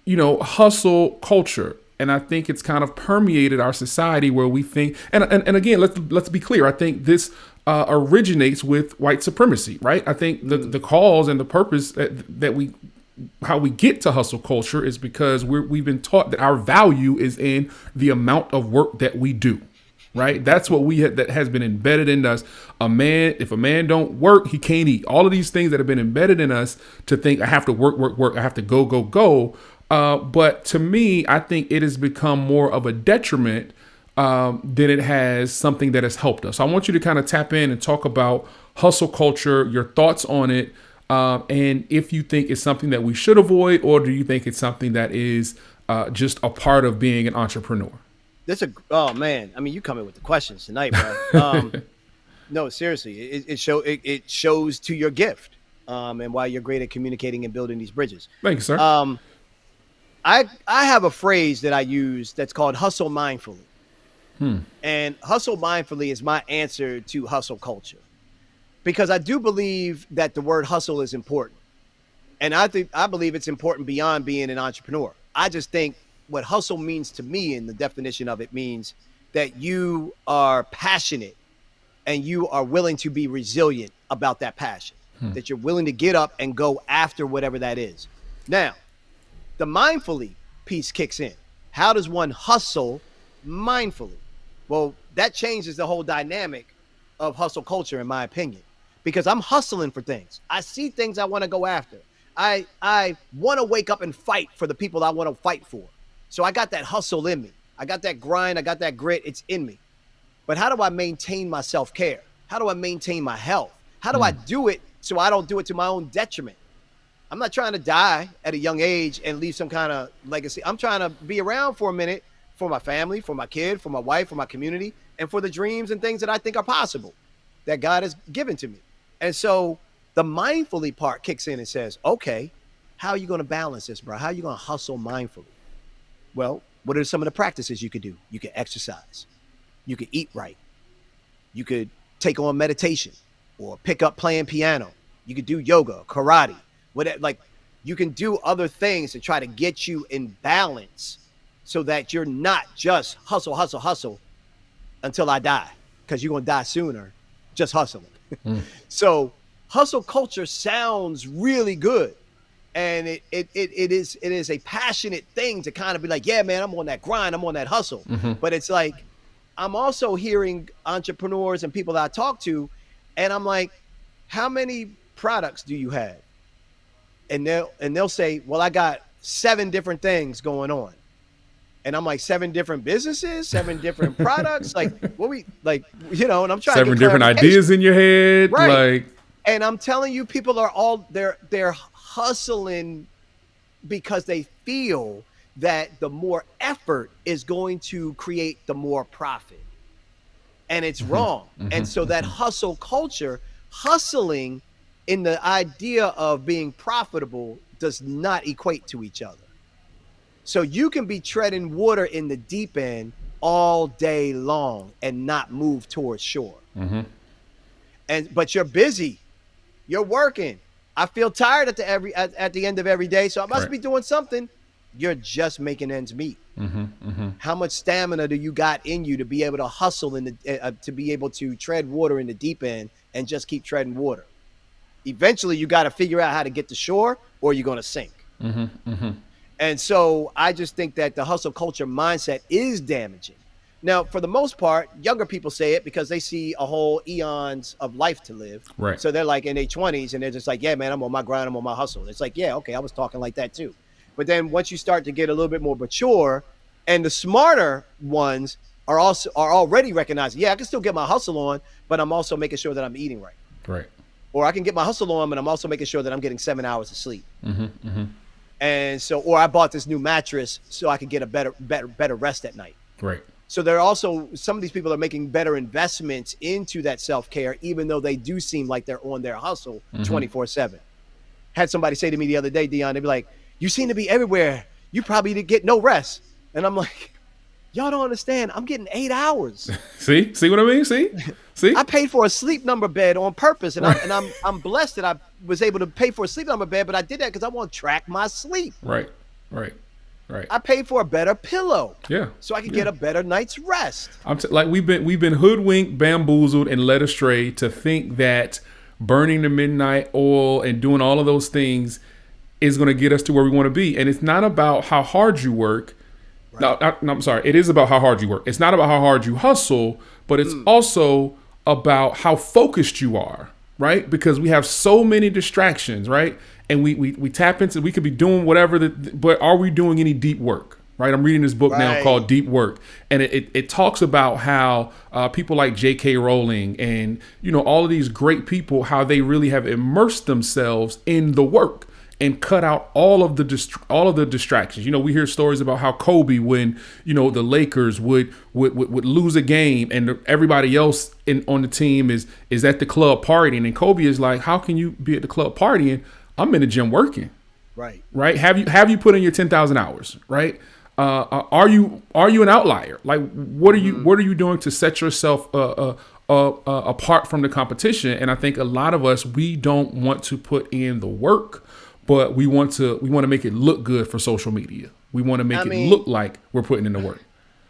A: you know, hustle culture. And I think it's kind of permeated our society where we think, and again, let's be clear. I think this originates with white supremacy, right? I think the cause and the purpose how we get to hustle culture is because we've been taught that our value is in the amount of work that we do, right? That's what that has been embedded in us. If a man don't work, he can't eat. All of these things that have been embedded in us to think I have to work. I have to go. But to me, I think it has become more of a detriment than it has something that has helped us. So I want you to kind of tap in and talk about hustle culture, your thoughts on it, and if you think it's something that we should avoid, or do you think it's something that is just a part of being an entrepreneur?
B: Oh man, I mean, you come in with the questions tonight, bro. No, seriously, it shows to your gift and why you're great at communicating and building these bridges.
A: Thank you, sir.
B: I have a phrase that I use that's called hustle mindfully. And hustle mindfully is my answer to hustle culture, because I do believe that the word hustle is important. And I believe it's important beyond being an entrepreneur. I just think what hustle means to me, and the definition of it, means that you are passionate and you are willing to be resilient about that passion, that you're willing to get up and go after whatever that is. Now, the mindfully piece kicks in. How does one hustle mindfully? Well, that changes the whole dynamic of hustle culture, in my opinion, because I'm hustling for things. I see things I want to go after. I want to wake up and fight for the people I want to fight for. So I got that hustle in me. I got that grind. I got that grit. It's in me. But how do I maintain my self-care? How do I maintain my health? How do I do it so I don't do it to my own detriment? I'm not trying to die at a young age and leave some kind of legacy. I'm trying to be around for a minute for my family, for my kid, for my wife, for my community, and for the dreams and things that I think are possible that God has given to me. And so the mindfully part kicks in and says, okay, how are you going to balance this, bro? How are you going to hustle mindfully? Well, what are some of the practices you could do? You could exercise. You could eat right. You could take on meditation or pick up playing piano. You could do yoga, karate. Whatever, like, You can do other things to try to get you in balance so that you're not just hustle, hustle, hustle until I die, because you're going to die sooner just hustling. So hustle culture sounds really good. And it is a passionate thing to kind of be like, yeah, man, I'm on that grind. I'm on that hustle. But it's like, I'm also hearing entrepreneurs and people that I talk to, and I'm like, how many products do you have? And they'll say, well, I got 7 different things going on. And I'm like, 7 different businesses, 7 different products. Like, what we like, and I'm trying
A: 7
B: to get
A: different ideas in your head.
B: Right.
A: Like,
B: and I'm telling you, people are all they're hustling because they feel that the more effort is going to create the more profit. And it's wrong. And so that hustle culture, hustling in the idea of being profitable does not equate to each other. So you can be treading water in the deep end all day long and not move towards shore. But you're busy. You're working. I feel tired at the end of every day, so I must be doing something. You're just making ends meet. How much stamina do you got in you to be able to hustle to be able to tread water in the deep end and just keep treading water? Eventually, you got to figure out how to get to shore, or you're going to sink. And so I just think that the hustle culture mindset is damaging. Now, for the most part, younger people say it because they see a whole eons of life to live.
A: Right.
B: So they're like in their 20s and they're just like, yeah, man, I'm on my grind. I'm on my hustle. It's like, yeah, okay, I was talking like that too. But then once you start to get a little bit more mature, and the smarter ones are already recognizing, yeah, I can still get my hustle on, but I'm also making sure that I'm eating right.
A: Right.
B: Or I can get my hustle on, but I'm also making sure that I'm getting 7 hours of sleep. And so, or I bought this new mattress so I could get a better rest at night.
A: Right.
B: So there are also, some of these people are making better investments into that self-care, even though they do seem like they're on their hustle 24/7. Had somebody say to me the other day, Dion, they'd be like, you seem to be everywhere. You probably didn't get no rest. And I'm like, y'all don't understand. I'm getting 8 hours.
A: See what I mean? See?
B: I paid for a sleep number bed on purpose. And I'm blessed that I was able to pay for a sleep number bed, but I did that because I want to track my sleep.
A: Right.
B: I paid for a better pillow.
A: Yeah.
B: So I could get a better night's rest.
A: Like we've been hoodwinked, bamboozled, and led astray to think that burning the midnight oil and doing all of those things is going to get us to where we want to be. And it's not about how hard you work. Right. No, I'm sorry. It is about how hard you work. It's not about how hard you hustle, but it's also about how focused you are, right? Because we have so many distractions, right? And we tap into, we could be doing whatever, but are we doing any deep work, right? I'm reading this book now called Deep Work. And it talks about how people like J.K. Rowling and, all of these great people, how they really have immersed themselves in the work and cut out all of the distractions. We hear stories about how Kobe, when the Lakers would lose a game and everybody else on the team is at the club partying, and Kobe is like, how can you be at the club partying? I'm in the gym working. Right. Have you put in your 10,000 hours? Right. Are you an outlier? Like, what are you doing to set yourself apart from the competition? And I think a lot of us, we don't want to put in the work, but we want to make it look good for social media. We want to make it look like we're putting in the work.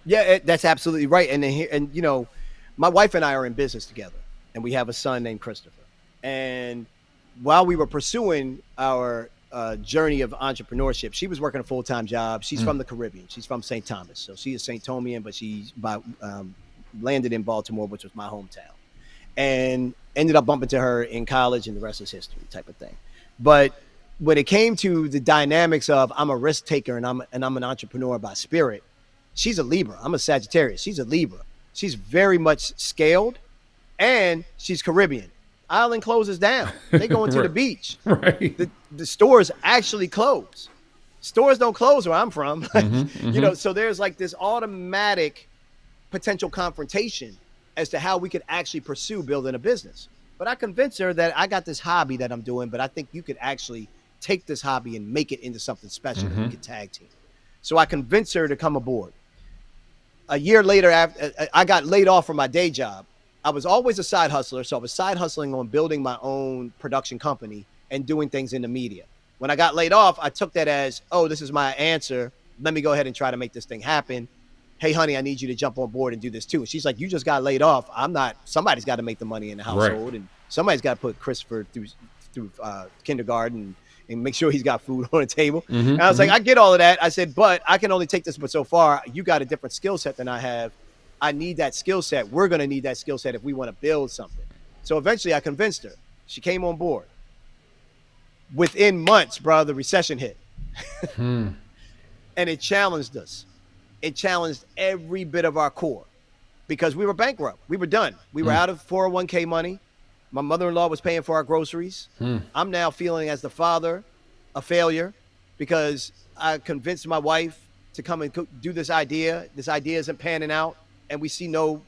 B: Yeah, that's absolutely right. And my wife and I are in business together, and we have a son named Christopher. And while we were pursuing our journey of entrepreneurship, she was working a full-time job. She's from the Caribbean. She's from St. Thomas. So she is St. Tomian, but she's landed in Baltimore, which was my hometown, and ended up bumping to her in college, and the rest is history type of thing. But when it came to the dynamics of I'm a risk taker and I'm an entrepreneur by spirit, she's a Libra. I'm a Sagittarius. She's a Libra. She's very much scaled, and she's Caribbean. Island closes down. They go into the beach. Right. The stores actually close. Stores don't close where I'm from. So there's like this automatic potential confrontation as to how we could actually pursue building a business. But I convinced her that I got this hobby that I'm doing, but I think you could actually take this hobby and make it into something special that we could tag team. So I convinced her to come aboard. A year later, after I got laid off from my day job, I was always a side hustler. So I was side hustling on building my own production company and doing things in the media. When I got laid off, I took that as, oh, this is my answer. Let me go ahead and try to make this thing happen. Hey, honey, I need you to jump on board and do this too. And she's like, you just got laid off. I'm not. Somebody's got to make the money in the household, and somebody's got to put Christopher through kindergarten and make sure he's got food on the table. And I was like, I get all of that. I said, but I can only take this but so far. You got a different skill set than I have. I need that skill set. We're going to need that skill set if we want to build something. So eventually I convinced her. She came on board. Within months, bro, the recession hit. And it challenged us. It challenged every bit of our core because we were bankrupt. We were done. We were out of 401k money. My mother-in-law was paying for our groceries. I'm now feeling as the father a failure because I convinced my wife to come and do this idea. This idea isn't panning out, and we see no,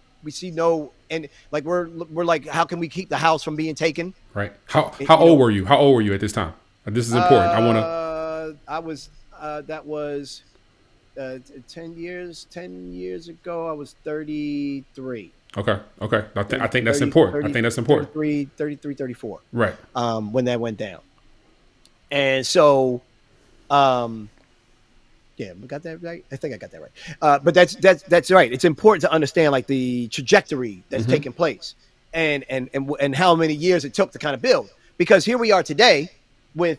B: and like we're like, how can we keep the house from being taken?
A: Right. How old were you? How old were you at this time? This is important.
B: That was 10 years ago. I was 33.
A: Okay. I think that's important. I think that's important.
B: 33, 34.
A: Right.
B: When that went down. And so, yeah, we got that right. I think I got that right. But that's right. It's important to understand like the trajectory that's taking place and how many years it took to kind of build. Because here we are today with,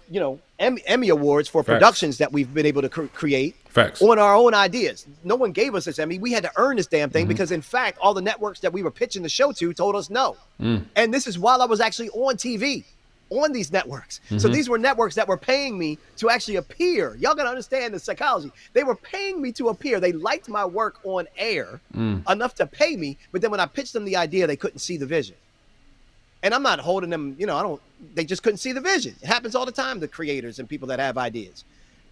B: Emmy awards for productions that we've been able to create on our own ideas. No one gave us this Emmy. We had to earn this damn thing because, in fact, all the networks that we were pitching the show to told us no. And this is while I was actually on TV on these networks. So these were networks that were paying me to actually appear. Y'all got to understand the psychology. They were paying me to appear. They liked my work on air enough to pay me. But then when I pitched them the idea, they couldn't see the vision. And I'm not holding them, they just couldn't see the vision. It happens all the time to creators and people that have ideas.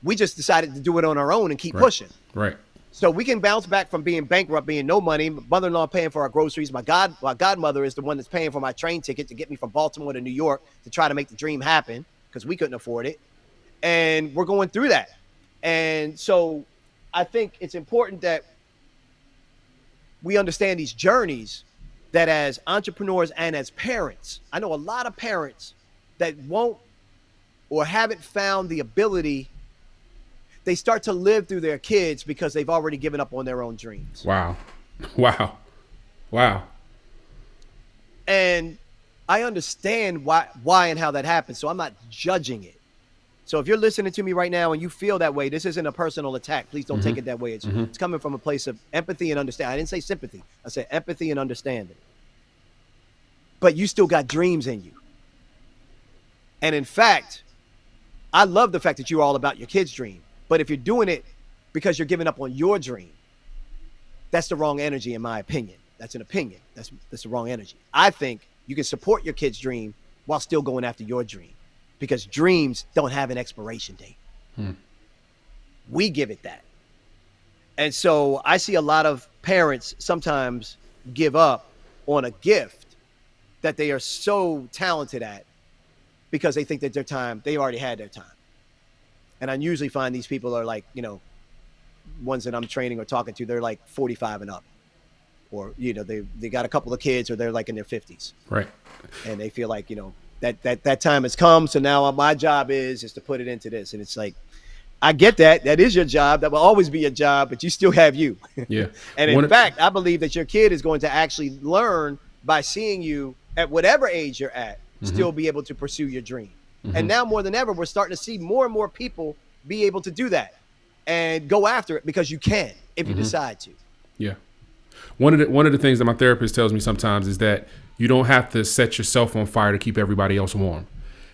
B: We just decided to do it on our own and keep pushing.
A: Right.
B: So we can bounce back from being bankrupt, being no money, mother-in-law paying for our groceries. My godmother is the one that's paying for my train ticket to get me from Baltimore to New York to try to make the dream happen because we couldn't afford it. And we're going through that. And so I think it's important that we understand these journeys that as entrepreneurs and as parents, I know a lot of parents that won't or haven't found the ability. They start to live through their kids because they've already given up on their own dreams.
A: Wow.
B: And I understand why and how that happens. So I'm not judging it. So if you're listening to me right now and you feel that way, this isn't a personal attack. Please don't take it that way. It's coming from a place of empathy and understanding. I didn't say sympathy. I said empathy and understanding. But you still got dreams in you. And in fact, I love the fact that you're all about your kid's dream. But if you're doing it because you're giving up on your dream, that's the wrong energy, in my opinion. That's an opinion. That's the wrong energy. I think you can support your kid's dream while still going after your dream, because dreams don't have an expiration date. We give it that. And so I see a lot of parents sometimes give up on a gift that they are so talented at because they think that they already had their time. And I usually find these people are like, ones that I'm training or talking to, they're like 45 and up, or, they got a couple of kids, or they're like in their 50s.
A: Right.
B: And they feel like, that time has come. So now my job is to put it into this. And it's like, I get that. That is your job. That will always be your job, but you still have you. Yeah. And in fact, I believe that your kid is going to actually learn by seeing you at whatever age you're at, still be able to pursue your dream. And now more than ever, we're starting to see more and more people be able to do that and go after it because you can, if you decide to.
A: Yeah. One of the things that my therapist tells me sometimes is that you don't have to set yourself on fire to keep everybody else warm.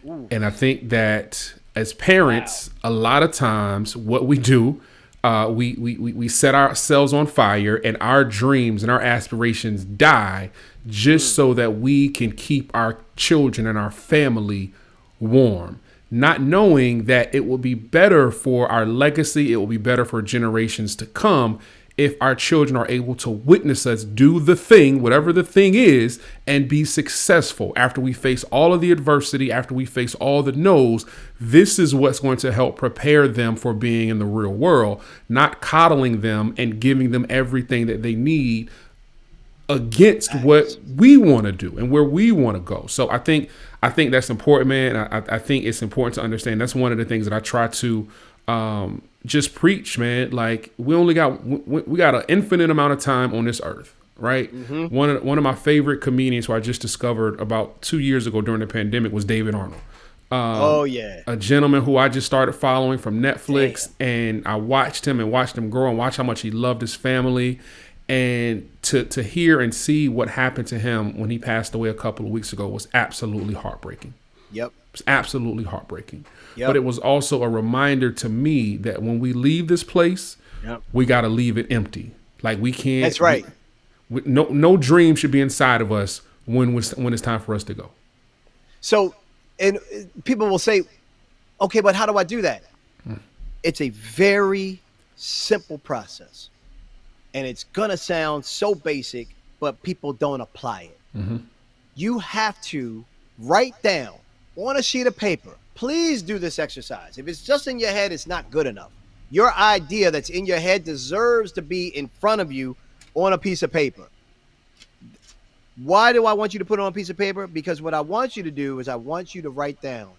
A: Ooh. And I think that as parents, a lot of times what we do, we set ourselves on fire and our dreams and our aspirations die just so that we can keep our children and our family warm, not knowing that it will be better for our legacy. It will be better for generations to come if our children are able to witness us do the thing, whatever the thing is, and be successful after we face all of the adversity, after we face all the no's. This is what's going to help prepare them for being in the real world, not coddling them and giving them everything that they need against what we want to do and where we want to go. So I think that's important, man. I think it's important to understand. That's one of the things that I try to just preach, man. Like we got an infinite amount of time on this earth, right?
B: Mm-hmm.
A: One of my favorite comedians who I just discovered about 2 years ago during the pandemic was David Arnold.
B: Oh yeah,
A: A gentleman who I just started following from Netflix, and I watched him grow and watch how much he loved his family. And to hear and see what happened to him when he passed away a couple of weeks ago was absolutely heartbreaking.
B: Yep.
A: It was absolutely heartbreaking.
B: Yep.
A: But it was also a reminder to me that when we leave this place,
B: Yep.
A: we got to leave it empty. Like we can't.
B: That's right.
A: No dream should be inside of us when it's time for us to go.
B: So, and people will say, okay, but how do I do that? It's a very simple process. And it's going to sound so basic, but people don't apply it.
A: Mm-hmm.
B: You have to write down on a sheet of paper. Please do this exercise. If it's just in your head, it's not good enough. Your idea that's in your head deserves to be in front of you on a piece of paper. Why do I want you to put it on a piece of paper? Because what I want you to do is I want you to write down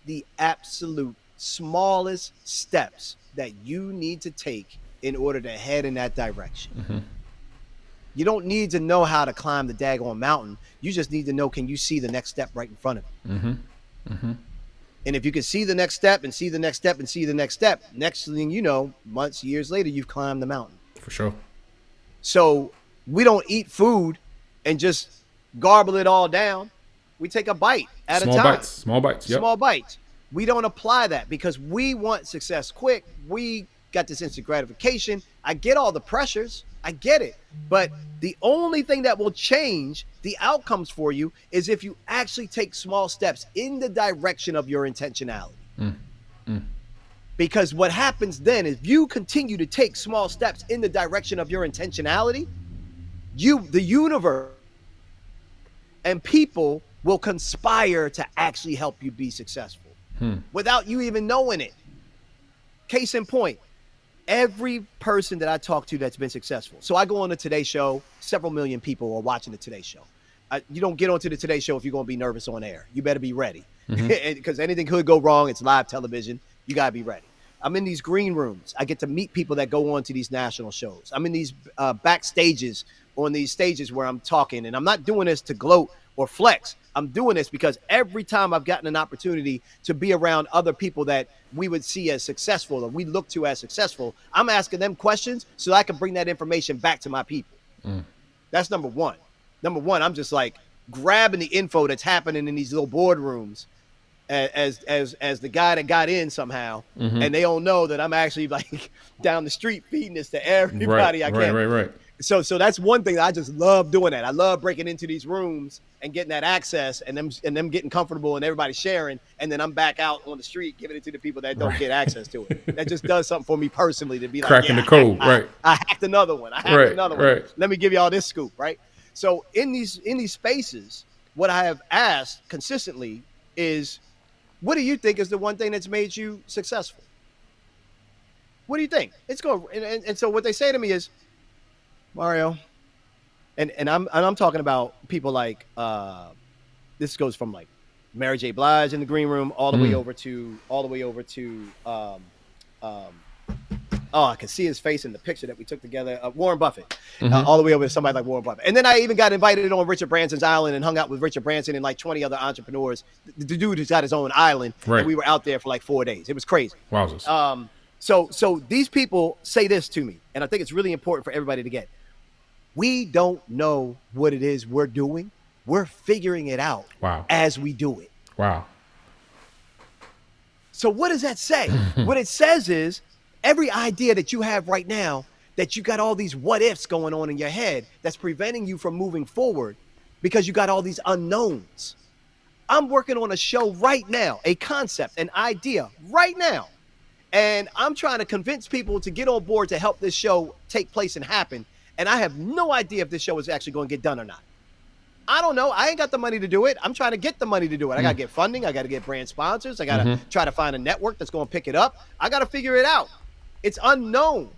B: the absolute smallest steps that you need to take in order to head in that direction.
A: Mm-hmm.
B: You don't need to know how to climb the daggone mountain. You just need to know, can you see the next step right in front of you?
A: Mm-hmm. Mm-hmm.
B: And if you can see the next step and see the next step and see the next step, next thing you know, months, years later, you've climbed the mountain.
A: For sure.
B: So we don't eat food and just garble it all down. We take a bite at a time.
A: Small bites. Yep.
B: Small bites. We don't apply that because we want success quick. We got this instant gratification. I get all the pressures. I get it. But the only thing that will change the outcomes for you is if you actually take small steps in the direction of your intentionality. Because what happens then is you continue to take small steps in the direction of your intentionality, the universe and people will conspire to actually help you be successful without you even knowing it. Case in point, every person that I talk to that's been successful. So I go on the Today Show. Several million people are watching the Today Show. You don't get onto the Today Show if you're going to be nervous on air. You better be ready because anything could go wrong. It's live television. You got to be ready. I'm in these green rooms. I get to meet people that go on to these national shows. I'm in these backstages on these stages where I'm talking, and I'm not doing this to gloat or flex. I'm doing this because every time I've gotten an opportunity to be around other people that we would see as successful or we look to as successful, I'm asking them questions so I can bring that information back to my people. That's number one. Number one, I'm just like grabbing the info that's happening in these little boardrooms as the guy that got in somehow, and they don't know that I'm actually like down the street feeding this to everybody I can.
A: Right.
B: So that's one thing that I just love doing that. I love breaking into these rooms and getting that access and them getting comfortable and everybody sharing. And then I'm back out on the street giving it to the people that don't get access to it. That just does something for me personally to be like,
A: cracking the code. I
B: hacked another one. I hacked another one. Let me give you all this scoop. Right. So in these spaces, what I have asked consistently is, what do you think is the one thing that's made you successful? What do you think? It's going, and so what they say to me is, Mario, and I'm talking about people like this goes from like Mary J. Blige in the green room all the way over to I can see his face in the picture that we took together, Warren Buffett, all the way over to somebody like Warren Buffett. And then I even got invited on Richard Branson's island and hung out with Richard Branson and like 20 other entrepreneurs. The dude has got his own island, and we were out there for like 4 days. It was crazy.
A: Wowzers.
B: So these people say this to me, and I think it's really important for everybody to get. We don't know what it is we're doing. We're figuring it out as we do it.
A: Wow.
B: So what does that say? What it says is every idea that you have right now, that you got all these what ifs going on in your head that's preventing you from moving forward because you got all these unknowns. I'm working on a show right now, a concept, an idea right now. And I'm trying to convince people to get on board to help this show take place and happen. And I have no idea if this show is actually going to get done or not. I don't know. I ain't got the money to do it. I'm trying to get the money to do it. I got to get funding. I got to get brand sponsors. I got to try to find a network that's going to pick it up. I got to figure it out. It's unknown.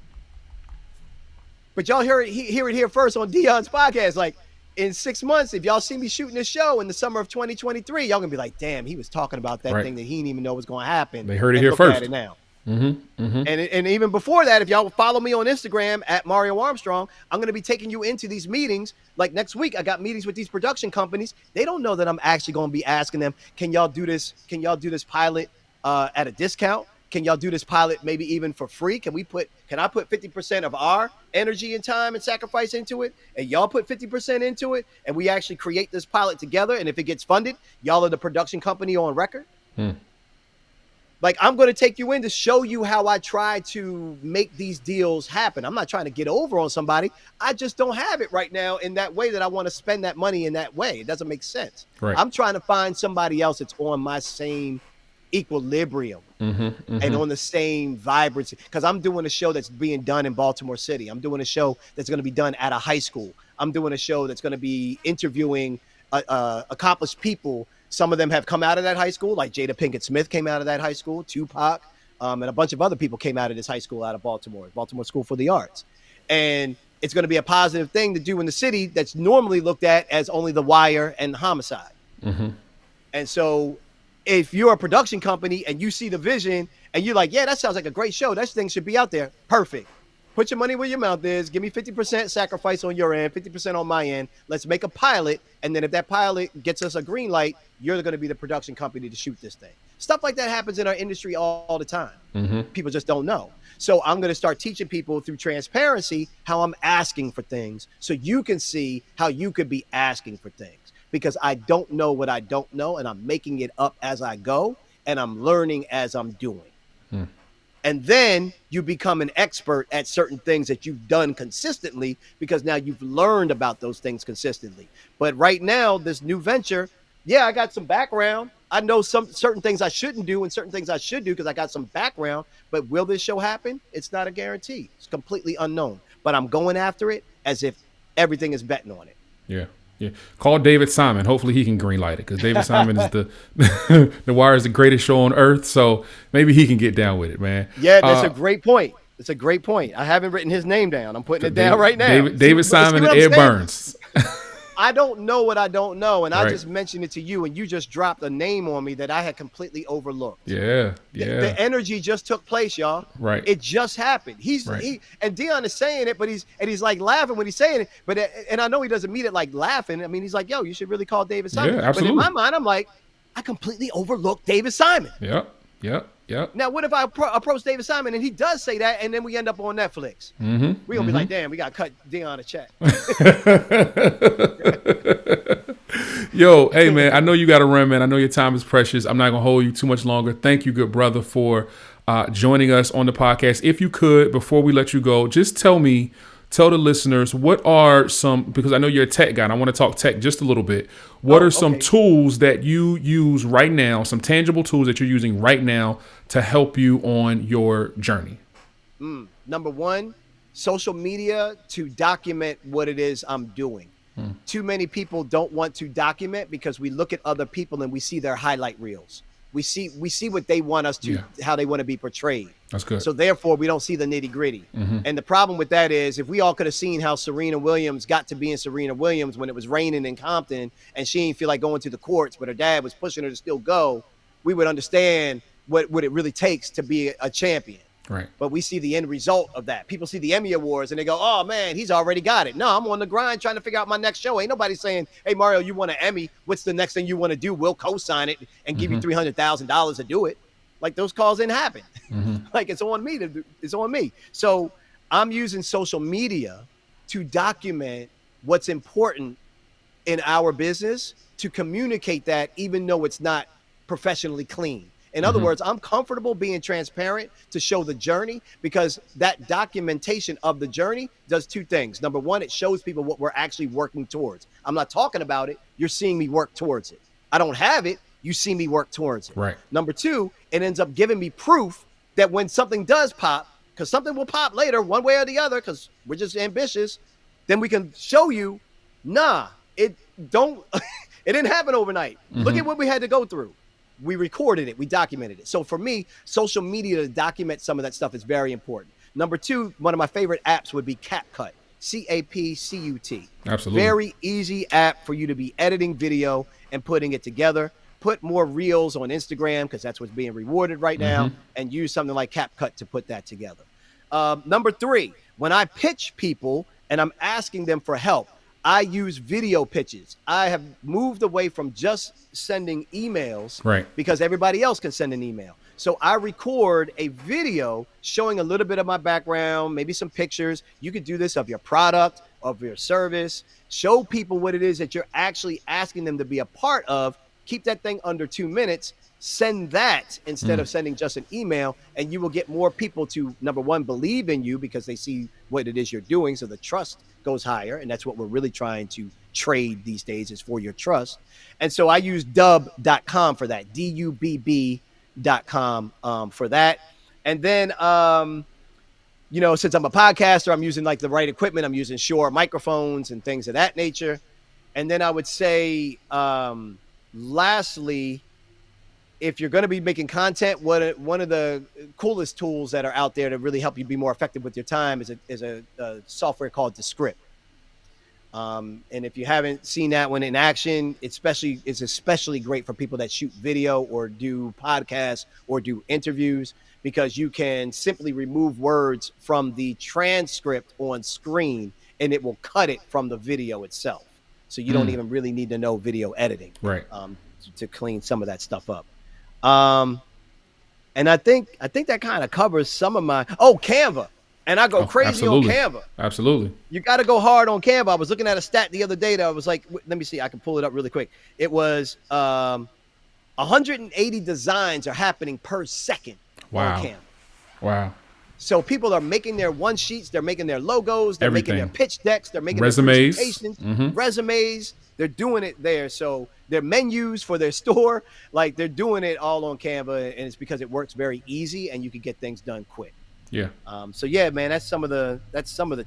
B: But y'all hear it here first on Dion's podcast. Like in 6 months, if y'all see me shooting this show in the summer of 2023, y'all gonna be like, damn, he was talking about that thing that he didn't even know was going to happen.
A: They heard it here first.
B: At it now. And even before that, if y'all follow me on Instagram at Mario Armstrong, I'm going to be taking you into these meetings. Like next week, I got meetings with these production companies. They don't know that I'm actually going to be asking them, can y'all do this? Can y'all do this pilot at a discount? Can y'all do this pilot maybe even for free? Can I put 50% of our energy and time and sacrifice into it? And y'all put 50% into it, and we actually create this pilot together. And if it gets funded, y'all are the production company on record. Like, I'm going to take you in to show you how I try to make these deals happen. I'm not trying to get over on somebody. I just don't have it right now in that way that I want to spend that money in that way. It doesn't make sense.
A: Right.
B: I'm trying to find somebody else that's on my same equilibrium and on the same vibrancy. Because I'm doing a show that's being done in Baltimore City. I'm doing a show that's going to be done at a high school. I'm doing a show that's going to be interviewing accomplished people. Some of them have come out of that high school, like Jada Pinkett Smith came out of that high school, Tupac, and a bunch of other people came out of this high school out of Baltimore School for the Arts. And it's going to be a positive thing to do in the city that's normally looked at as only The Wire and Homicide. And so if you're a production company and you see the vision and you're like, yeah, that sounds like a great show, that thing should be out there. Perfect. Put your money where your mouth is. Give me 50% sacrifice on your end, 50% on my end. Let's make a pilot. And then if that pilot gets us a green light, you're going to be the production company to shoot this thing. Stuff like that happens in our industry all the time. People just don't know. So I'm going to start teaching people through transparency how I'm asking for things so you can see how you could be asking for things. Because I don't know what I don't know, and I'm making it up as I go, and I'm learning as I'm doing. And then you become an expert at certain things that you've done consistently because now you've learned about those things consistently. But right now, this new venture, yeah, I got some background. I know some certain things I shouldn't do and certain things I should do because I got some background. But will this show happen? It's not a guarantee. It's completely unknown. But I'm going after it as if everything is betting on it.
A: Yeah. Call David Simon. Hopefully he can greenlight it because David Simon is the Wire is the greatest show on earth. So maybe he can get down with it, man.
B: Yeah, that's a great point. It's a great point. I haven't written his name down. I'm putting it down right now.
A: David Simon and Ed Burns.
B: I don't know what I don't know, and
A: right.
B: I just mentioned it to you, and you just dropped a name on me that I had completely overlooked.
A: Yeah.
B: The energy just took place, y'all.
A: Right.
B: It just happened. And Dion is saying it, but he's like laughing when he's saying it. But and I know he doesn't mean it like laughing. I mean, he's like, "Yo, you should really call David Simon."
A: Yeah, absolutely.
B: But in my mind, I'm like, I completely overlooked David Simon.
A: Yep.
B: Now, what if I approach David Simon and he does say that, and then we end up on Netflix? We're gonna be like, damn, we gotta cut Dion a check.
A: Yo, hey man, I know you gotta run, man. I know your time is precious. I'm not gonna hold you too much longer. Thank you, good brother, for joining us on the podcast. If you could, before we let you go, just tell the listeners what are some, because I know you're a tech guy and I want to talk tech just a little bit. What are some tools that you use right now, some tangible tools that you're using right now to help you on your journey?
B: Number one, social media to document what it is I'm doing. Too many people don't want to document because we look at other people and we see their highlight reels. We see what they want us to, how they want to be portrayed.
A: That's good.
B: So therefore, we don't see the nitty gritty. And the problem with that is if we all could have seen how Serena Williams got to being Serena Williams when it was raining in Compton and she didn't feel like going to the courts, but her dad was pushing her to still go, we would understand what it really takes to be a champion.
A: Right.
B: But we see the end result of that. People see the Emmy Awards and they go, oh, man, he's already got it. No, I'm on the grind trying to figure out my next show. Ain't nobody saying, hey, Mario, you want an Emmy. What's the next thing you want to do? We'll co-sign it and give you $300,000 to do it. Like those calls didn't happen. Like it's on me. It's on me. So I'm using social media to document what's important in our business, to communicate that even though it's not professionally clean. In other words, I'm comfortable being transparent to show the journey because that documentation of the journey does two things. Number one, it shows people what we're actually working towards. I'm not talking about it. You're seeing me work towards it. I don't have it. You see me work towards it.
A: Right.
B: Number two, it ends up giving me proof that when something does pop, because something will pop later, one way or the other, because we're just ambitious, then we can show you, it didn't happen overnight. Look at what we had to go through. We recorded it. We documented it. So for me, social media to document some of that stuff is very important. Number two, one of my favorite apps would be CapCut. CAPCUT.
A: Absolutely.
B: Very easy app for you to be editing video and putting it together. Put more reels on Instagram because that's what's being rewarded right now, and use something like CapCut to put that together. Number three, when I pitch people and I'm asking them for help, I use video pitches. I have moved away from just sending emails
A: Right.
B: because everybody else can send an email. So I record a video showing a little bit of my background, maybe some pictures. You could do this of your product, of your service. Show people what it is that you're actually asking them to be a part of. Keep that thing under 2 minutes. Send that instead of sending just an email, and you will get more people to, number one, believe in you because they see what it is you're doing. So the trust goes higher. And that's what we're really trying to trade these days, is for your trust. And so I use dubb.com for that, dubb.com for that. And then, since I'm a podcaster, I'm using like the right equipment. I'm using Shure microphones and things of that nature. And then I would say, lastly, if you're going to be making content, one of the coolest tools that are out there to really help you be more effective with your time is a software called Descript. And if you haven't seen that one in action, it's especially great for people that shoot video or do podcasts or do interviews, because you can simply remove words from the transcript on screen and it will cut it from the video itself. So you don't even really need to know video editing,
A: Right.
B: to clean some of that stuff up. And I think that kind of covers some of my Canva. And I go crazy
A: absolutely.
B: on Canva.
A: Absolutely.
B: You got to go hard on Canva. I was looking at a stat the other day that I was like, let me see, I can pull it up really quick. It was 180 designs are happening per second on Canva.
A: Wow.
B: So people are making their one sheets, they're making their logos, they're making their pitch decks, they're making
A: resumes,
B: their presentations, resumes. They're doing it there. So their menus for their store, like, they're doing it all on Canva, and it's because it works very easy and you can get things done quick.
A: Yeah.
B: So yeah, man, that's some of the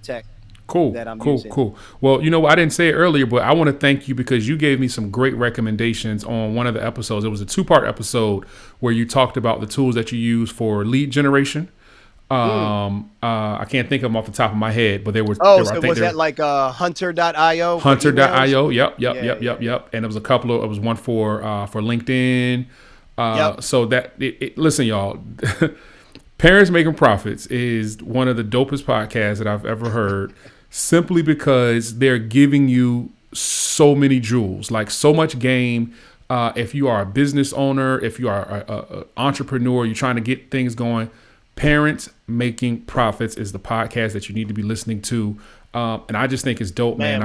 B: tech.
A: Cool.
B: That I'm
A: cool.
B: using.
A: Cool. Well, I didn't say it earlier, but I want to thank you because you gave me some great recommendations on one of the episodes. It was a 2-part episode where you talked about the tools that you use for lead generation. I can't think of them off the top of my head, but there was.
B: So was that like hunter.io?
A: Hunter.io. Yep. And it was a couple of. It was one for LinkedIn. So that listen, y'all. Parents Making Profits is one of the dopest podcasts that I've ever heard, simply because they're giving you so many jewels, like so much game. If you are a business owner, if you are an entrepreneur, you're trying to get things going, Parents Making Profits is the podcast that you need to be listening to. And I just think it's dope, man.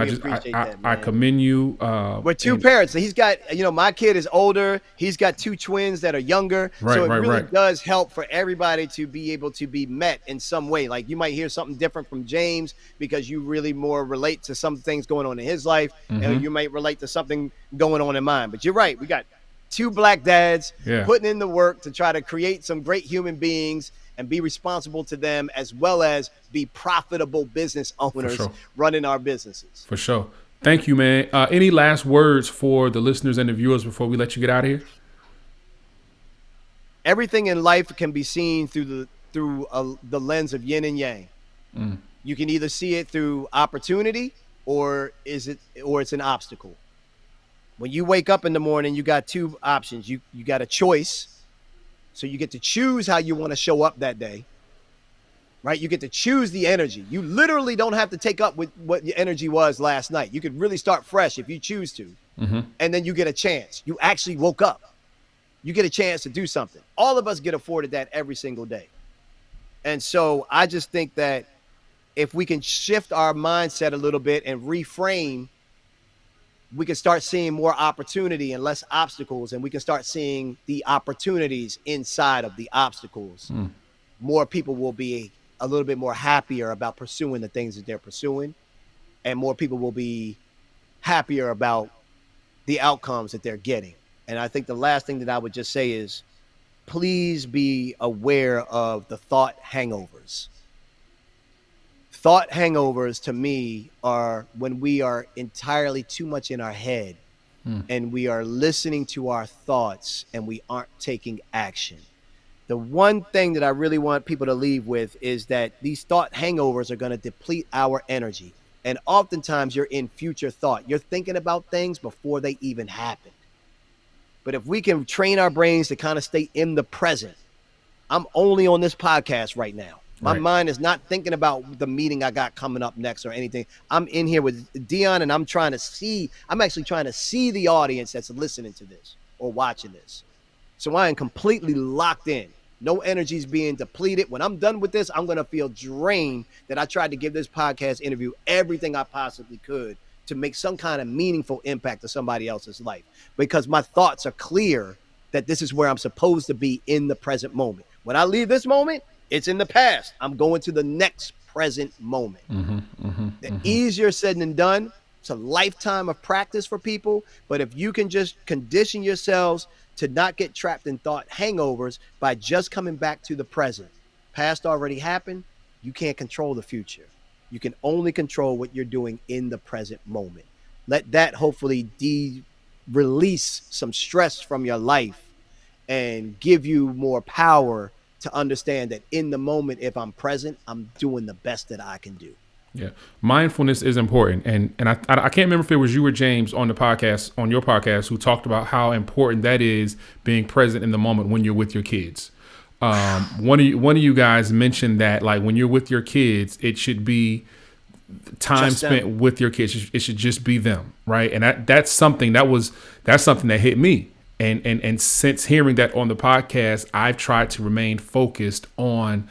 A: I commend you.
B: We're two parents. He's got, my kid is older. He's got 2 twins that are younger. So it really does help for everybody to be able to be met in some way. Like, you might hear something different from James because you really more relate to some things going on in his life. And you might relate to something going on in mine. But you're right. We got 2 black dads putting in the work to try to create some great human beings and be responsible to them, as well as be profitable business owners running our businesses.
A: For sure. Thank you, man. Any last words for the listeners and the viewers before we let you get out of here?
B: Everything in life can be seen through the lens of yin and yang. You can either see it through opportunity or it's an obstacle. When you wake up in the morning, you got 2 options. You got a choice. So you get to choose how you want to show up that day, right? You get to choose the energy. You literally don't have to take up with what your energy was last night. You could really start fresh if you choose to. And then you get a chance. You actually woke up. You get a chance to do something. All of us get afforded that every single day. And so I just think that if we can shift our mindset a little bit and reframe, we can start seeing more opportunity and less obstacles, and we can start seeing the opportunities inside of the obstacles. More people will be a little bit more happier about pursuing the things that they're pursuing, and more people will be happier about the outcomes that they're getting. And I think the last thing that I would just say is, please be aware of the thought hangovers. Thought hangovers, to me, are when we are entirely too much in our head and we are listening to our thoughts and we aren't taking action. The one thing that I really want people to leave with is that these thought hangovers are going to deplete our energy. And oftentimes you're in future thought. You're thinking about things before they even happened. But if we can train our brains to kind of stay in the present, I'm only on this podcast right now. My mind is not thinking about the meeting I got coming up next or anything. I'm in here with Dion, and I'm actually trying to see the audience that's listening to this or watching this. So I am completely locked in. No energy is being depleted. When I'm done with this, I'm going to feel drained that I tried to give this podcast interview everything I possibly could to make some kind of meaningful impact to somebody else's life, because my thoughts are clear that this is where I'm supposed to be in the present moment. When I leave this moment, it's in the past. I'm going to the next present moment. Easier said than done. It's a lifetime of practice for people. But if you can just condition yourselves to not get trapped in thought hangovers by just coming back to the present. Past already happened. You can't control the future. You can only control what you're doing in the present moment. Let that hopefully release some stress from your life and give you more power to understand that in the moment, if I'm present, I'm doing the best that I can do.
A: Yeah. Mindfulness is important. And I can't remember if it was you or James on your podcast, who talked about how important that is, being present in the moment when you're with your kids. One of you guys mentioned that, like, when you're with your kids, it should be time spent with your kids. It should just be them. Right. And that's something that hit me. And since hearing that on the podcast, I've tried to remain focused on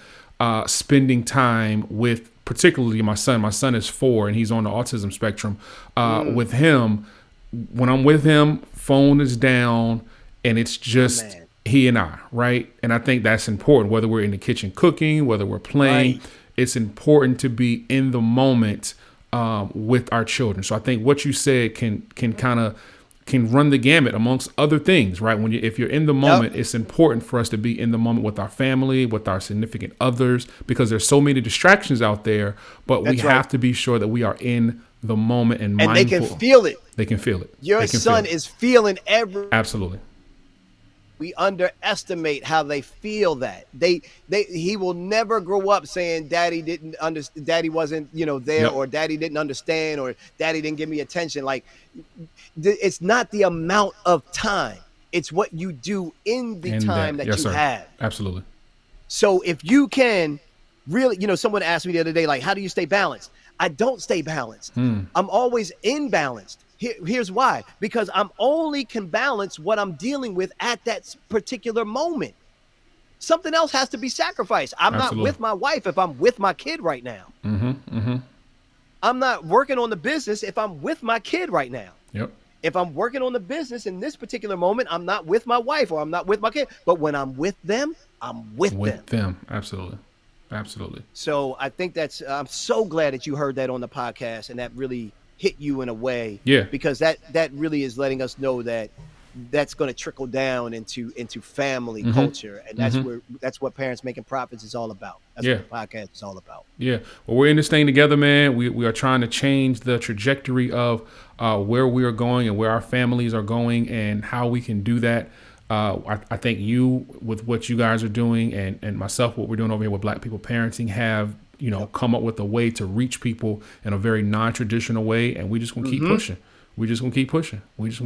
A: spending time with particularly my son. My son is 4 and he's on the autism spectrum. With him, when I'm with him, phone is down and it's just he and I, right? And I think that's important, whether we're in the kitchen cooking, whether we're playing, it's important to be in the moment with our children. So I think what you said can run the gamut amongst other things, right? If you're in the moment, it's important for us to be in the moment with our family, with our significant others, because there's so many distractions out there, but we have to be sure that we are in the moment and mindful.
B: And they can feel it.
A: They can feel it.
B: Your son is feeling
A: Absolutely.
B: We underestimate how they feel that. He will never grow up saying daddy didn't understand, daddy wasn't, there, or daddy didn't understand, or daddy didn't give me attention. Like, it's not the amount of time. It's what you do in the time that you have.
A: Absolutely.
B: So if you can really, someone asked me the other day, like, how do you stay balanced? I don't stay balanced. I'm always imbalanced. Here's why. Because I'm only can balance what I'm dealing with at that particular moment. Something else has to be sacrificed. I'm not with my wife if I'm with my kid right now. I'm not working on the business if I'm with my kid right now. If I'm working on the business in this particular moment, I'm not with my wife or I'm not with my kid. But when I'm with them, I'm with them.
A: Absolutely.
B: So I think I'm so glad that you heard that on the podcast, and that really hit you in a way, because that really is letting us know that that's going to trickle down into family culture, and that's what Parents Making Profits is all about. That's what the podcast is all about. Well,
A: we're in this thing together, man. We are trying to change the trajectory of where we are going and where our families are going and how we can do that. I think you, with what you guys are doing, and myself, what we're doing over here with Black People Parenting, have come up with a way to reach people in a very non-traditional way, and we just gonna keep pushing. We just gonna keep pushing.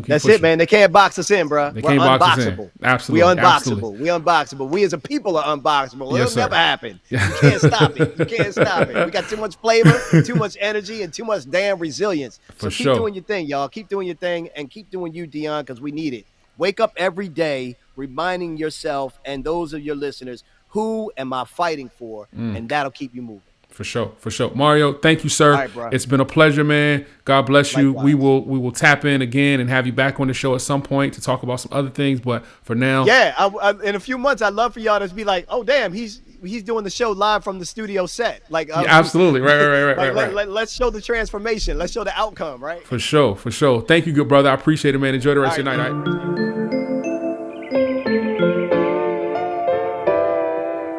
B: That's it, man. They can't box us in, bro.
A: They can't box us in. Absolutely.
B: We unboxable. We unboxable. We as a people are unboxable. It'll never happen. You can't stop it. We got too much flavor, too much energy, and too much damn resilience. So keep doing your thing, y'all. Keep doing your thing, and keep doing you, Dion, because we need it. Wake up every day reminding yourself and those of your listeners, who am I fighting for? And that'll keep you moving.
A: For sure. Mario, thank you, sir.
B: All right, bro.
A: It's been a pleasure, man. God bless you.
B: Likewise.
A: We will tap in again and have you back on the show at some point to talk about some other things. But for now,
B: in a few months, I'd love for y'all to be like, oh, damn, he's doing the show live from the studio set. Like,
A: absolutely, right.
B: Let's show the transformation. Let's show the outcome, right?
A: For sure. Thank you, good brother. I appreciate it, man. Enjoy the rest of your night.